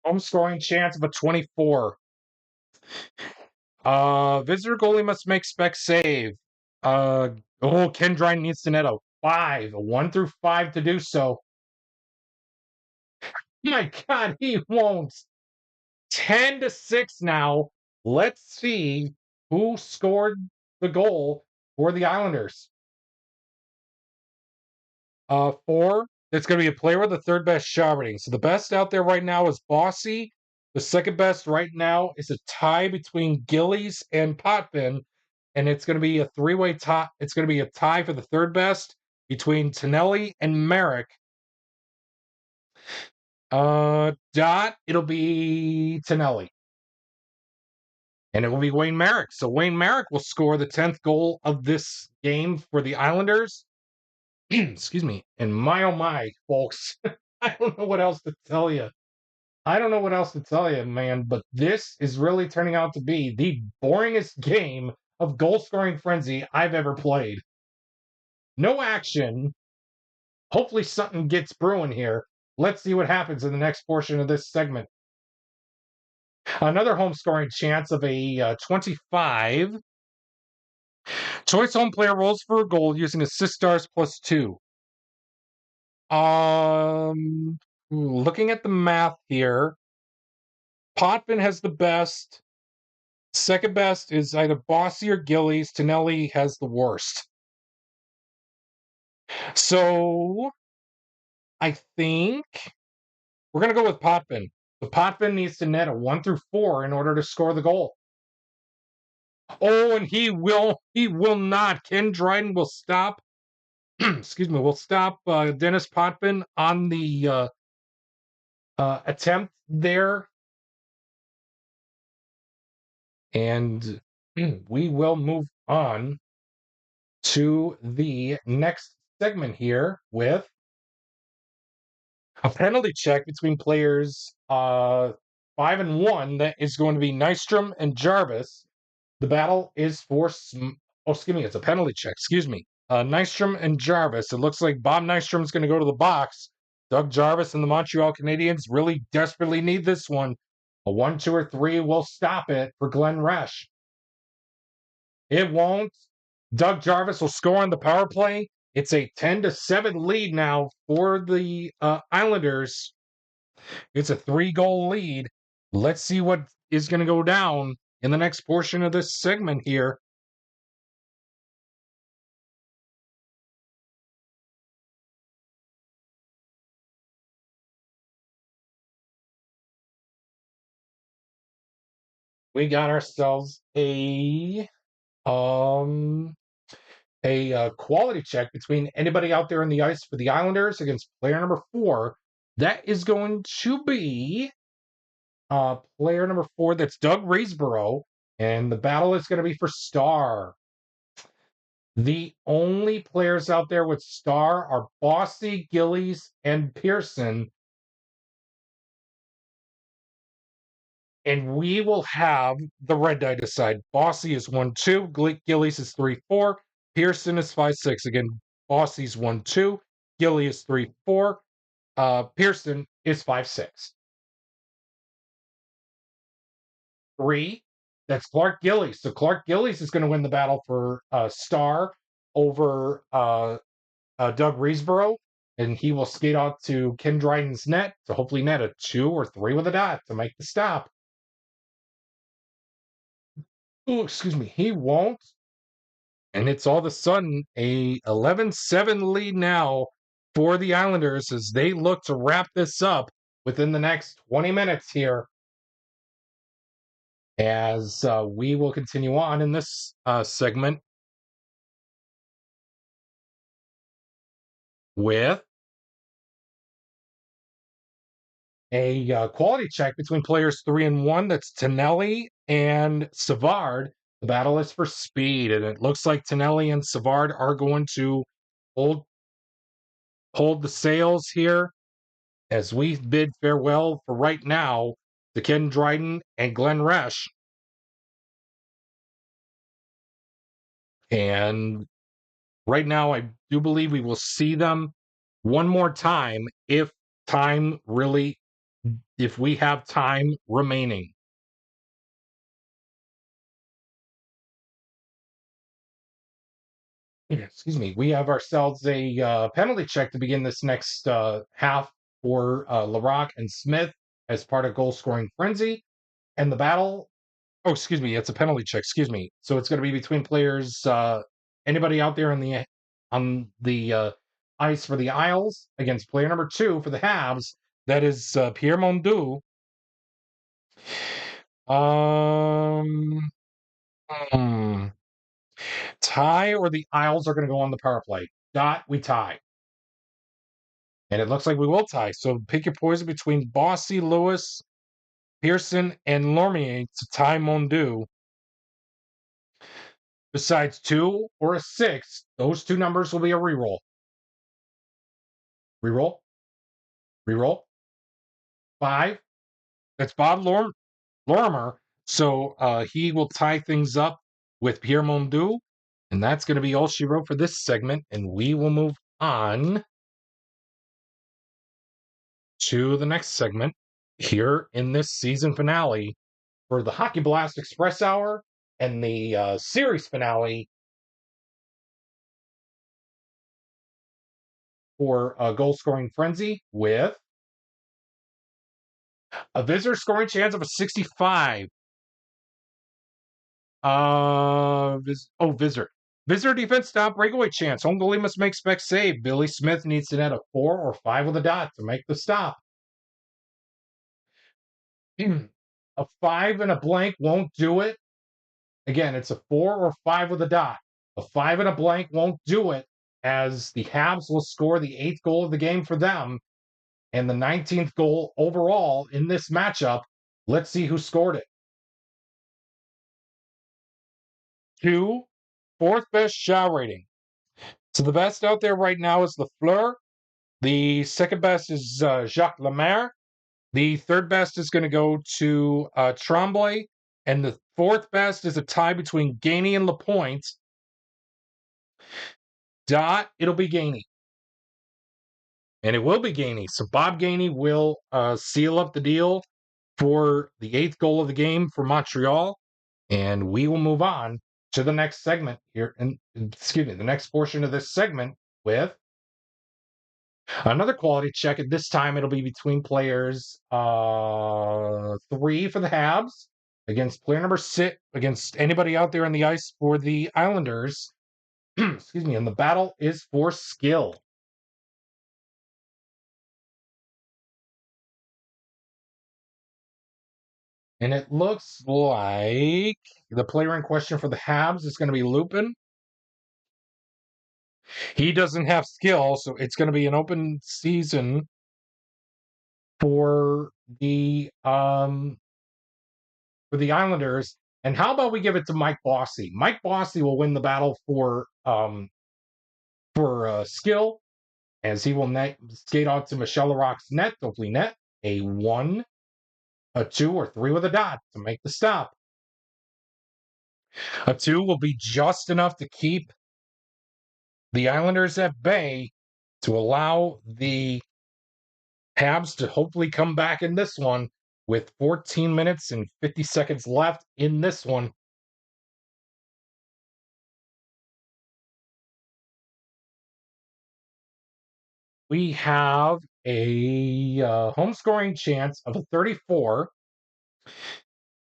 A: Home scoring chance of a 24. Visitor goalie must make spec save. Ken Dryden needs to net a 5, a 1 through 5 to do so. My God, he won't. 10-6 now. Let's see who scored the goal for the Islanders. 4. It's going to be a player with the third best shot rating. So the best out there right now is Bossy. The second best right now is a tie between Gillies and Potvin. And it's going to be a three-way tie. It's going to be a tie for the third best between Tonelli and Merrick. It'll be Tonelli. And it will be Wayne Merrick. So Wayne Merrick will score the 10th goal of this game for the Islanders. Excuse me. And my, oh my, folks, I don't know what else to tell you. I don't know what else to tell you, man, but this is really turning out to be the boringest game of goal scoring frenzy I've ever played. No action. Hopefully, something gets brewing here. Let's see what happens in the next portion of this segment. Another home scoring chance of a 25. Choice home player rolls for a goal using assist stars +2. Looking at the math here, Potvin has the best. Second best is either Bossy or Gillies. Tonelli has the worst. So I think we're going to go with Potvin. The Potvin needs to net a 1 through 4 in order to score the goal. Oh, and he will not. Ken Dryden will stop. Excuse me. Will stop Dennis Potvin on the attempt there. And we will move on to the next segment here with a penalty check between players 5 and 1. That is going to be Nystrom and Jarvis. The battle is for excuse me, it's a penalty check. Excuse me. Nystrom and Jarvis. It looks like Bob Nystrom's going to go to the box. Doug Jarvis and the Montreal Canadiens really desperately need this one. A 1, 2, or 3 will stop it for Glenn Resch. It won't. Doug Jarvis will score on the power play. It's a 10-7 lead now for the Islanders. It's a 3-goal lead. Let's see what is going to go down in the next portion of this segment here. We got ourselves a quality check between anybody out there in the ice for the Islanders against player number 4. That is going to be player number 4. That's Doug Reesborough, and the battle is going to be for Star. The only players out there with Star are Bossy, Gillies, and Pearson. And we will have the red die decide. Bossy is 1-2, Gillies is 3-4, Pearson is 5-6. Again, Bossy's 1-2, Gilly is 3-4, Pearson is 5-6. 3, that's Clark Gillies. So Clark Gillies is going to win the battle for Star over Doug Reesborough, and he will skate out to Ken Dryden's net to hopefully net a 2 or 3 with a dot to make the stop. Oh, excuse me, he won't. And it's all of a sudden a 11-7 lead now for the Islanders as they look to wrap this up within the next 20 minutes here. As we will continue on in this segment with a quality check between players 3 and 1. That's Tonelli and Savard. The battle is for speed, and it looks like Tonelli and Savard are going to hold the sails here as we bid farewell for right now to Ken Dryden and Glenn Resch. And right now, I do believe we will see them one more time if we have time remaining. Excuse me. We have ourselves a penalty check to begin this next half for Larocque and Smith as part of goal scoring frenzy. And the battle, oh, excuse me, it's a penalty check. Excuse me. So it's going to be between players. Anybody out there on the ice for the Isles against player number 2 for the Habs. That is Pierre Mondu. Um, hmm. Tie or the Isles are going to go on the power play. We tie. And it looks like we will tie. So pick your poison between Bossy, Lewis, Pearson, and Lormier to tie Mondu. Besides 2 or a 6, those 2 numbers will be a reroll. Reroll. Reroll. 5. That's Bob Lorimer. So he will tie things up with Pierre Mondu. And that's going to be all she wrote for this segment. And we will move on to the next segment here in this season finale for the Hockey Blast Express Hour and the series finale for Goal Scoring Frenzy with a visitor scoring chance of a 65. Visitor. Visitor defense stop breakaway chance. Home goalie must make spec save. Billy Smith needs to net a 4 or 5 with a dot to make the stop. A 5 and a blank won't do it. Again, it's a 4 or 5 with a dot. A 5 and a blank won't do it, as the Habs will score the 8th goal of the game for them and the 19th goal overall in this matchup. Let's see who scored it. 2, fourth best shot rating. So the best out there right now is Lafleur. The second best is Jacques Lemaire. The third best is going to go to Tremblay. And the fourth best is a tie between Gainey and Lapointe. It'll be Gainey. And it will be Gainey. So Bob Gainey will seal up the deal for the 8th goal of the game for Montreal. And we will move on to the next segment here. And the next portion of this segment with another quality check. At this time, it'll be between players 3 for the Habs against player number 6 against anybody out there on the ice for the Islanders. Excuse me. And the battle is for skill. And it looks like the player in question for the Habs is going to be Lupin. He doesn't have skill, so it's going to be an open season for the Islanders. And how about we give it to Mike Bossy? Mike Bossy will win the battle for skill, as he will skate out to Michel Larocque's net, hopefully net a 1, a 2, or 3 with a dot to make the stop. A 2 will be just enough to keep the Islanders at bay to allow the Habs to hopefully come back in this one with 14 minutes and 50 seconds left in this one. We have a home scoring chance of a 34,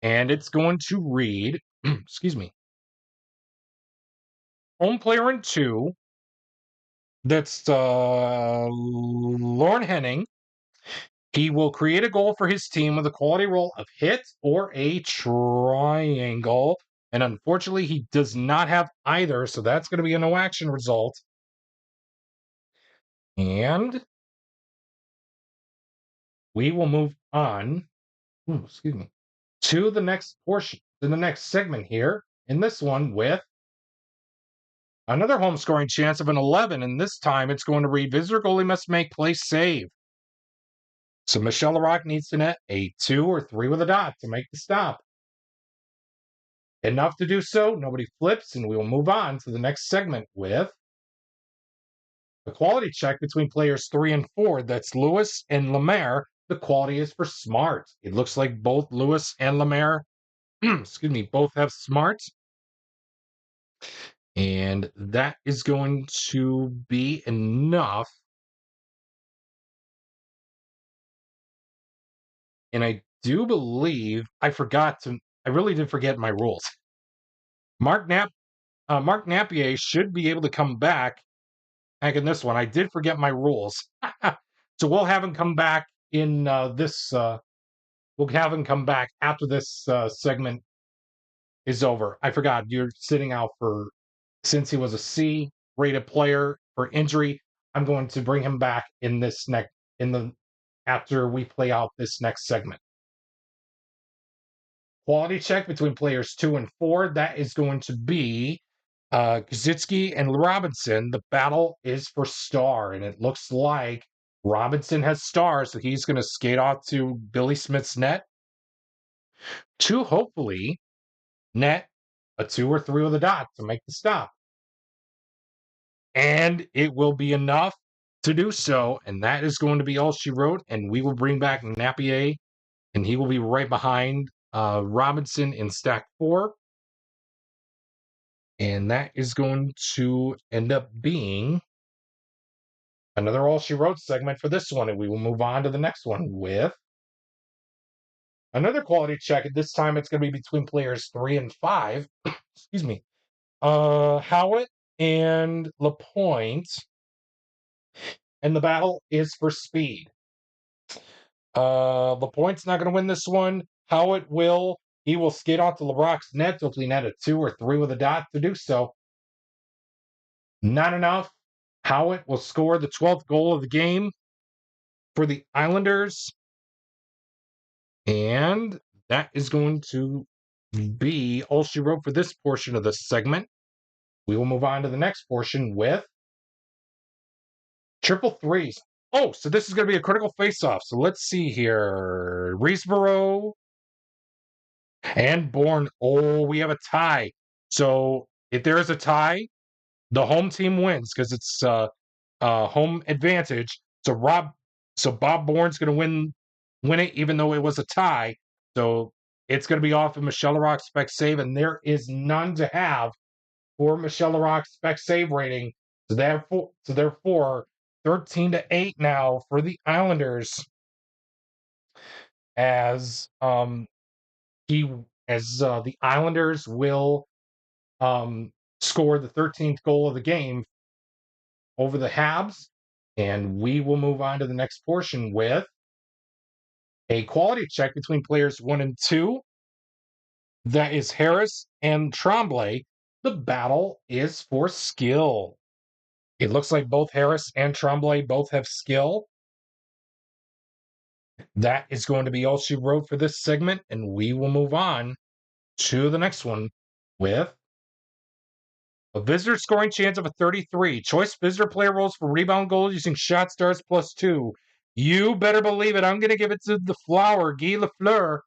A: and it's going to read, excuse me, home player in 2. That's Lauren Henning. He will create a goal for his team with a quality roll of hit or a triangle. And unfortunately, he does not have either, so that's going to be a no action result. And we will move on, excuse me, to the next portion, to the next segment here. In this one with another home scoring chance of an 11, and this time it's going to read visitor goalie must make play save. So Michelle Larocque needs to net a 2 or 3 with a dot to make the stop. Enough to do so, nobody flips, and we will move on to the next segment with a quality check between players 3 and 4. That's Lewis and Lemaire. The quality is for smart. It looks like both Lewis and Lemaire, excuse me, both have smart. And that is going to be enough. And I do believe I really did forget my rules. Mark Napier should be able to come back in this one. I did forget my rules. So we'll have him come back in we'll have him come back after this segment is over. I forgot you're sitting out since he was a C rated player for injury. I'm going to bring him back after we play out this next segment. Quality check between players 2 and 4. That is going to be Kazitsky and Robinson. The battle is for star, and it looks like Robinson has stars, so he's going to skate off to Billy Smith's net to hopefully net a 2 or 3 with a dot to make the stop. And it will be enough to do so, and that is going to be all she wrote, and we will bring back Napier, and he will be right behind Robinson in stack 4. And that is going to end up being another all she wrote segment for this one, and we will move on to the next one with another quality check. At this time, it's going to be between players 3 and 5. Excuse me. Howitt and Lapointe, and the battle is for speed. Lapointe's not going to win this one. Howitt will. He will skate off to LeBrock's net, hopefully net a 2 or 3 with a dot to do so. Not enough. Howitt will score the 12th goal of the game for the Islanders. And that is going to be all she wrote for this portion of this segment. We will move on to the next portion with triple threes. Oh, so this is going to be a critical face-off. So let's see here. Reesboro and Bourne. Oh, we have a tie. So if there is a tie, the home team wins because it's home advantage. So Bob Bourne's going to win it, even though it was a tie. So it's going to be off of Michelle Larocque's spec save, and there is none to have for Michelle Larocque's spec save rating. So therefore, 13-8 now for the Islanders, as the Islanders will score the 13th goal of the game over the Habs, and we will move on to the next portion with a quality check between players 1 and 2. That is Harris and Tremblay. The battle is for skill. It looks like both Harris and Tremblay both have skill. That is going to be all she wrote for this segment, and we will move on to the next one with a visitor scoring chance of a 33. Choice visitor player rolls for rebound goals using shot stars +2. You better believe it. I'm going to give it to the Flower, Guy Lafleur,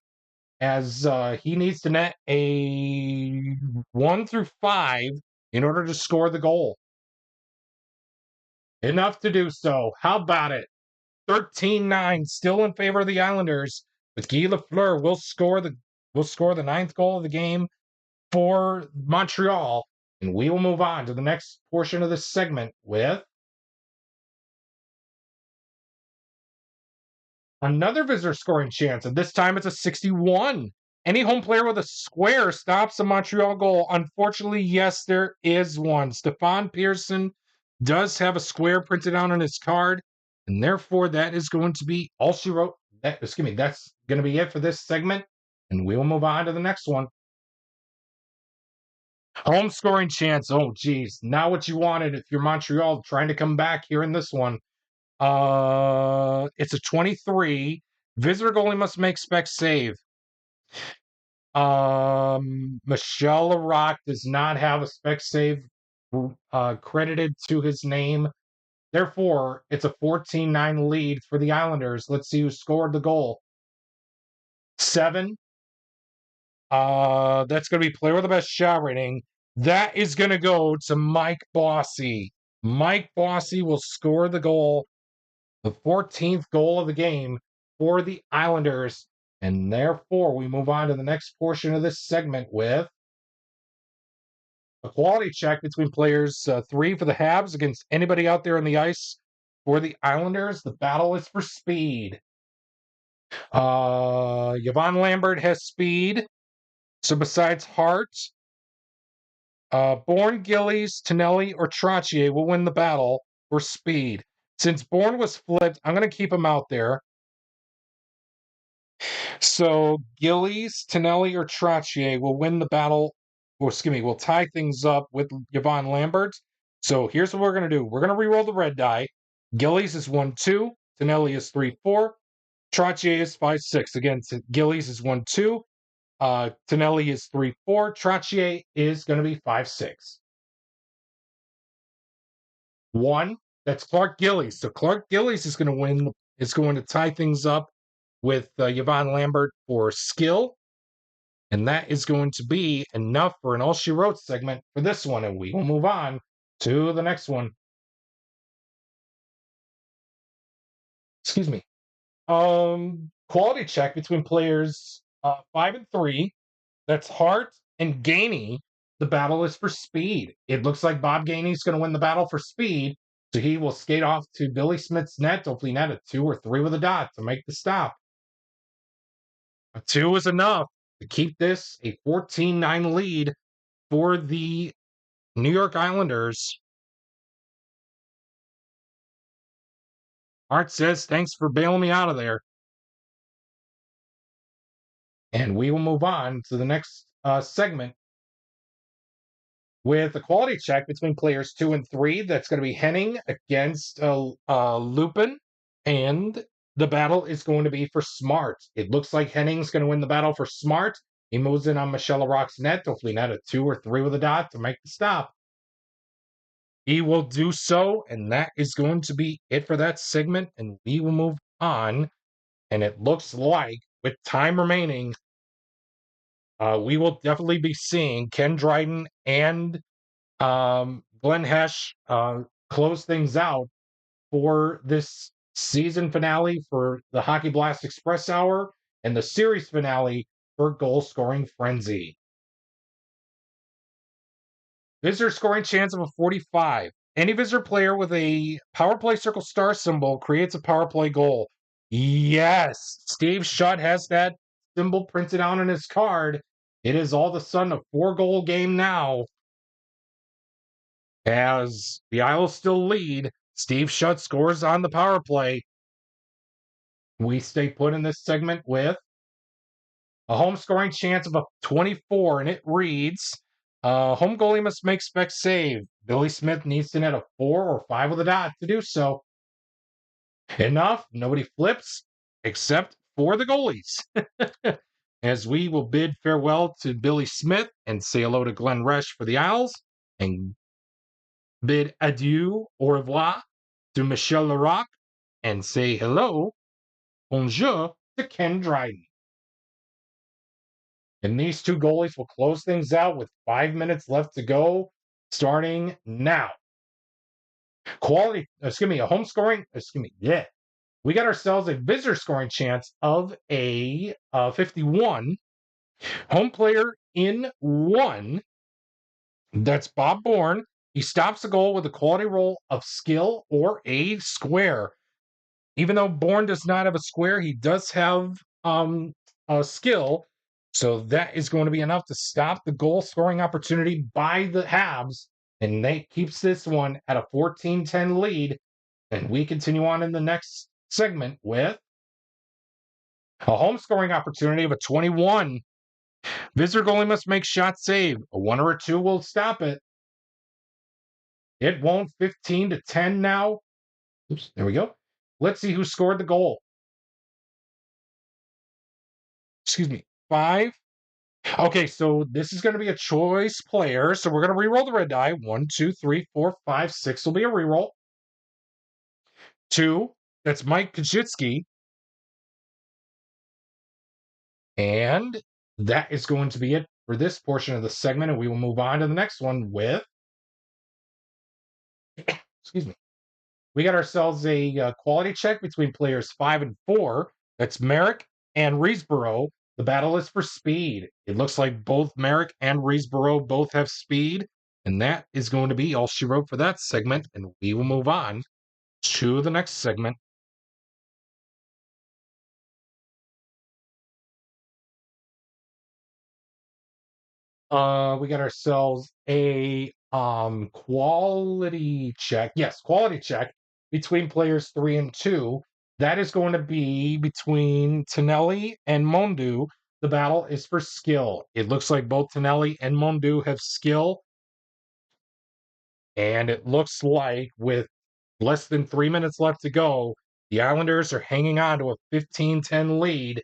A: as he needs to net a 1 through 5 in order to score the goal. Enough to do so. How about it? 13-9, still in favor of the Islanders, but Guy Lafleur will score the 9th goal of the game for Montreal, and we will move on to the next portion of this segment with another visitor scoring chance, and this time it's a 61. Any home player with a square stops a Montreal goal. Unfortunately, yes, there is one. Stefan Pearson does have a square printed out on his card, and therefore that is going to be all she wrote. That's going to be it for this segment, and we will move on to the next one. Home scoring chance. Oh, geez. Not what you wanted if you're Montreal trying to come back here in this one. It's a 23. Visitor goalie must make spec save. Michel Larocque does not have a spec save credited to his name. Therefore, it's a 14-9 lead for the Islanders. Let's see who scored the goal. 7. That's going to be player with the best shot rating. That is going to go to Mike Bossy. Mike Bossy will score the goal, the 14th goal of the game for the Islanders. And therefore, we move on to the next portion of this segment with a quality check between players 3 for the Habs against anybody out there on the ice for the Islanders. The battle is for speed. Yvonne Lambert has speed. So besides Hart, Bourne, Gillies, Tonelli, or Trottier will win the battle for speed. Since Bourne was flipped, I'm going to keep him out there. So Gillies, Tonelli, or Trottier will win the battle, or excuse me, will tie things up with Yvonne Lambert. So here's what we're going to do. We're going to re-roll the red die. Gillies is 1-2. Tonelli is 3-4. Trottier is 5-6. Again, Gillies is 1-2. Tonelli is 3-4. Trottier is going to be 5-6. 1, that's Clark Gillies. So Clark Gillies is going to win, is going to tie things up with Yvonne Lambert for skill. And that is going to be enough for an All She Wrote segment for this one. And we will move on to the next one. Excuse me. Quality check between players 5 and 3. That's Hart and Gainey. The battle is for speed. It looks like Bob Gainey's going to win the battle for speed. So he will skate off to Billy Smith's net, hopefully net a 2 or 3 with a dot to make the stop. A 2 is enough to keep this a 14-9 lead for the New York Islanders. Art says, thanks for bailing me out of there. And we will move on to the next segment with a quality check between players 2 and 3. That's going to be Henning against Lupin. And the battle is going to be for Smart. It looks like Henning's going to win the battle for Smart. He moves in on Michel Larocque's net, hopefully net a 2 or 3 with a dot to make the stop. He will do so, and that is going to be it for that segment, and we will move on. And it looks like, with time remaining, we will definitely be seeing Ken Dryden and Glenn Hesh close things out for this season finale for the Hockey Blast Express Hour and the series finale for Goal Scoring Frenzy. Visitor scoring chance of a 45. Any visitor player with a power play circle star symbol creates a power play goal. Yes, Steve Shutt has that symbol printed out on his card. It is all of a sudden a 4-goal game now. As the Isles still lead, Steve Shutt scores on the power play. We stay put in this segment with a home scoring chance of a 24, and it reads, home goalie must make spec save. Billy Smith needs to net a 4 or 5 with a dot to do so. Enough. Nobody flips except for the goalies. As we will bid farewell to Billy Smith and say hello to Glenn Resch for the Isles, and bid adieu, au revoir to Michel Larocque, and say hello, bonjour to Ken Dryden. And these two goalies will close things out with 5 minutes left to go, starting now. A home scoring, yeah. We got ourselves a visitor scoring chance of a 51. Home player in 1. That's Bob Bourne. He stops the goal with a quality roll of skill or a square. Even though Bourne does not have a square, he does have a skill. So that is going to be enough to stop the goal scoring opportunity by the Habs. And that keeps this one at a 14-10 lead. And we continue on in the next segment with a home scoring opportunity of a 21. Visitor goalie must make shot save. A 1 or a 2 will stop it. It won't. 15-10 now. Oops, there we go. Let's see who scored the goal. excuse me, 5. Okay, so this is going to be a choice player. So we're going to re-roll the red die. 1, 2, 3, 4, 5, 6 will be a re-roll. 2, that's Mike Kajitsky. And that is going to be it for this portion of the segment. And we will move on to the next one with, excuse me, we got ourselves a quality check between players 5 and 4. That's Merrick and Reesborough. The battle is for speed. It looks like both Merrick and Reesborough both have speed. And that is going to be all she wrote for that segment. And we will move on to the next segment. We got ourselves a quality check. Yes, quality check between players 3 and 2. That is going to be between Tonelli and Mondu. The battle is for skill. It looks like both Tonelli and Mondu have skill. And it looks like with less than 3 minutes left to go, the Islanders are hanging on to a 15-10 lead.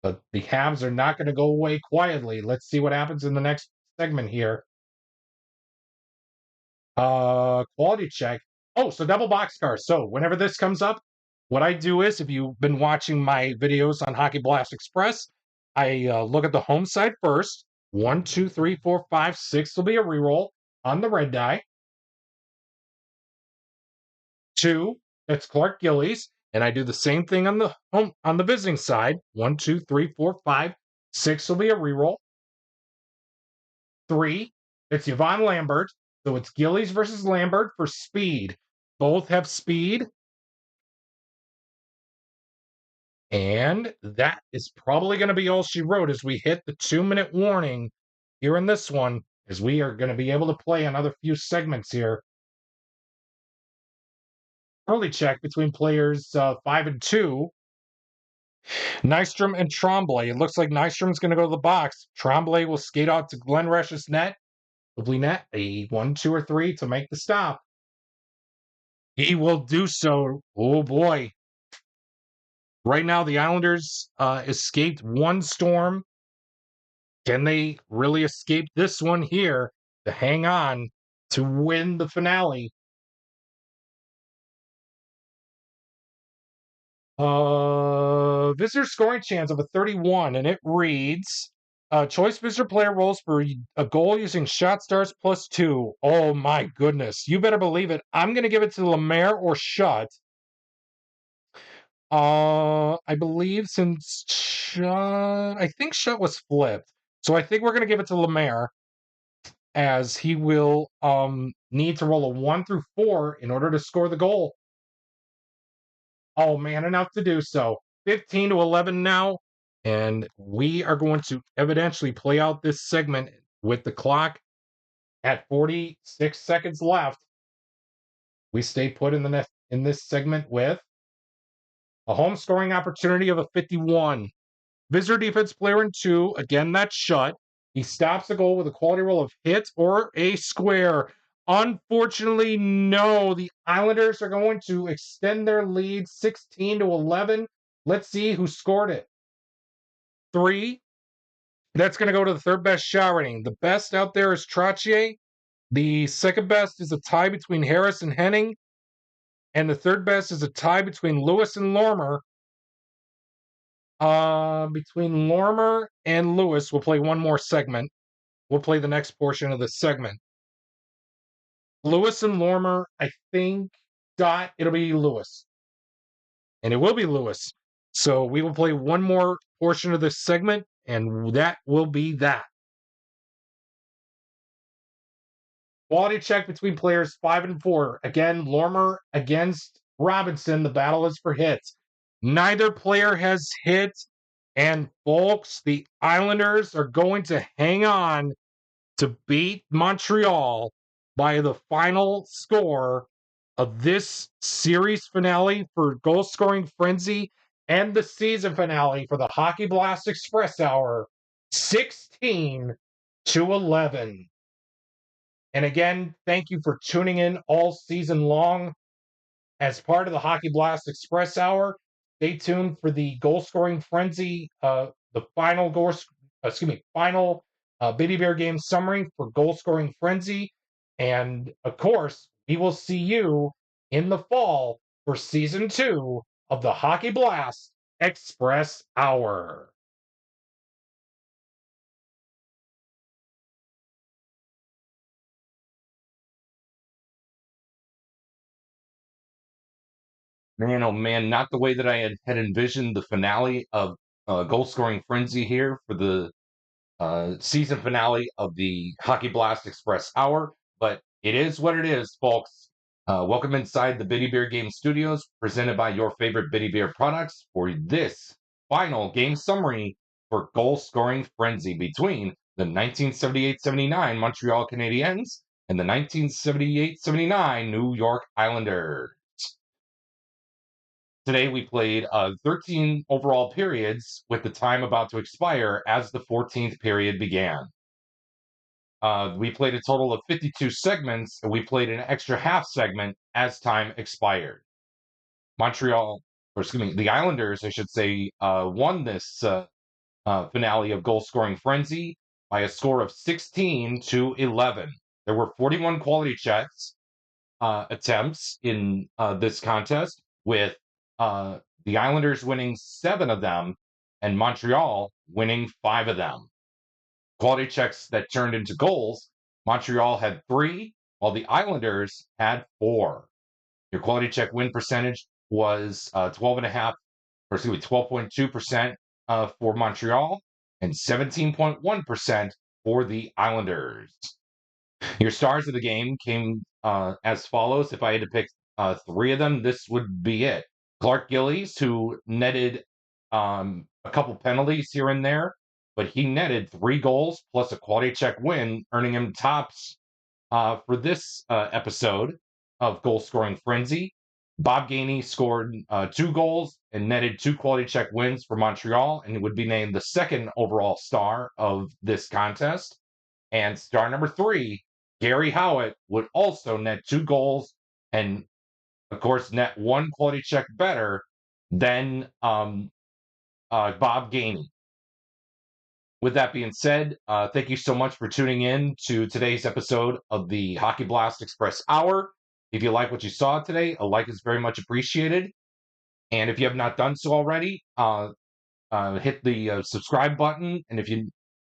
A: But the Habs are not going to go away quietly. Let's see what happens in the next segment here. Quality check. Oh, so double boxcar. So whenever this comes up, what I do is, if you've been watching my videos on Hockey Blast Express, I look at the home side first. 1, 2, 3, 4, 5, 6 will be a reroll on the red die. 2, that's Clark Gillies, and I do the same thing on the visiting side. 1, 2, 3, 4, 5, 6 will be a reroll. 3, it's Yvonne Lambert. So it's Gillies versus Lambert for speed. Both have speed. And that is probably going to be all she wrote as we hit the 2-minute warning here in this one, as we are going to be able to play another few segments here. Early check between players 5 and 2. Nystrom and Tremblay. It looks like Nystrom's going to go to the box. Tremblay will skate out to Glenn Resch's net. Probably net a 1, 2, or 3 to make the stop. He will do so. Oh boy. Right now, the Islanders escaped one storm. Can they really escape this one here to hang on to win the finale? Visitor scoring chance of a 31, and it reads choice visitor player rolls for a goal using shot stars +2. Oh my goodness. You better believe it. I'm going to give it to Lemaire or Shutt. I believe since Shutt, I think Shutt was flipped. So I think we're going to give it to Lemaire, as he will need to roll a 1 through 4 in order to score the goal. Oh, man enough to do so. 15 to 11 now, and we are going to evidently play out this segment with the clock at 46 seconds left. We stay put in this segment with a home scoring opportunity of a 51. Visitor defense player in 2, again, that's Shutt. He stops the goal with a quality roll of hit or a square. Unfortunately, no. The Islanders are going to extend their lead 16 to 11. Let's see who scored it. 3. That's going to go to the third best shot rating. The best out there is Trottier. The second best is a tie between Harris and Henning. And the third best is a tie between Lewis and Lormer. Between Lormer and Lewis, we'll play one more segment. We'll play the next portion of this segment. Lewis and Lormer, I think, it'll be Lewis. And it will be Lewis. So we will play one more portion of this segment, and that will be that. Quality check between players 5 and 4. Again, Lormer against Robinson. The battle is for hits. Neither player has hit. And folks, the Islanders are going to hang on to beat Montreal by the final score of this series finale for goal scoring frenzy and the season finale for the Hockey Blast Express Hour, 16 to 11. And again, thank you for tuning in all season long as part of the Hockey Blast Express Hour. Stay tuned for the goal scoring frenzy, the the final final Baby Bear game summary for Goal Scoring Frenzy. And of course, we will see you in the fall for season 2 of the Hockey Blast Express Hour. Man, oh man, not the way that I had envisioned the finale of Goal Scoring Frenzy here for the season finale of the Hockey Blast Express Hour, but it is what it is, folks. Welcome inside the Biddy Beer Game Studios, presented by your favorite Biddy Beer products for this final game summary for Goal Scoring Frenzy between the 1978-79 Montreal Canadiens and the 1978-79 New York Islanders. Today we played 13 overall periods with the time about to expire as the 14th period began. We played a total of 52 segments, and we played an extra half segment as time expired. The Islanders, I should say, won this finale of Goal Scoring Frenzy by a score of 16-11. There were 41 quality checks attempts in this contest, with the Islanders winning 7 of them and Montreal winning 5 of them. Quality checks that turned into goals, Montreal had 3, while the Islanders had 4. Your quality check win percentage was 12.2% for Montreal and 17.1% for the Islanders. Your stars of the game came as follows. If I had to pick 3 of them, this would be it. Clark Gillies, who netted a couple penalties here and there, but he netted 3 goals plus a quality check win, earning him tops for this episode of Goal Scoring Frenzy. Bob Gainey scored 2 goals and netted 2 quality check wins for Montreal, and would be named the second overall star of this contest. And star number 3, Gary Howitt, would also net 2 goals and, of course, net 1 quality check better than Bob Gainey. With that being said, thank you so much for tuning in to today's episode of the Hockey Blast Express Hour. If you like what you saw today, a like is very much appreciated. And if you have not done so already, hit the subscribe button, and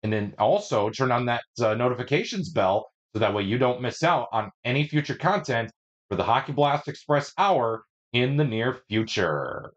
A: then also turn on that notifications bell so that way you don't miss out on any future content for the Hockey Blast Express Hour in the near future.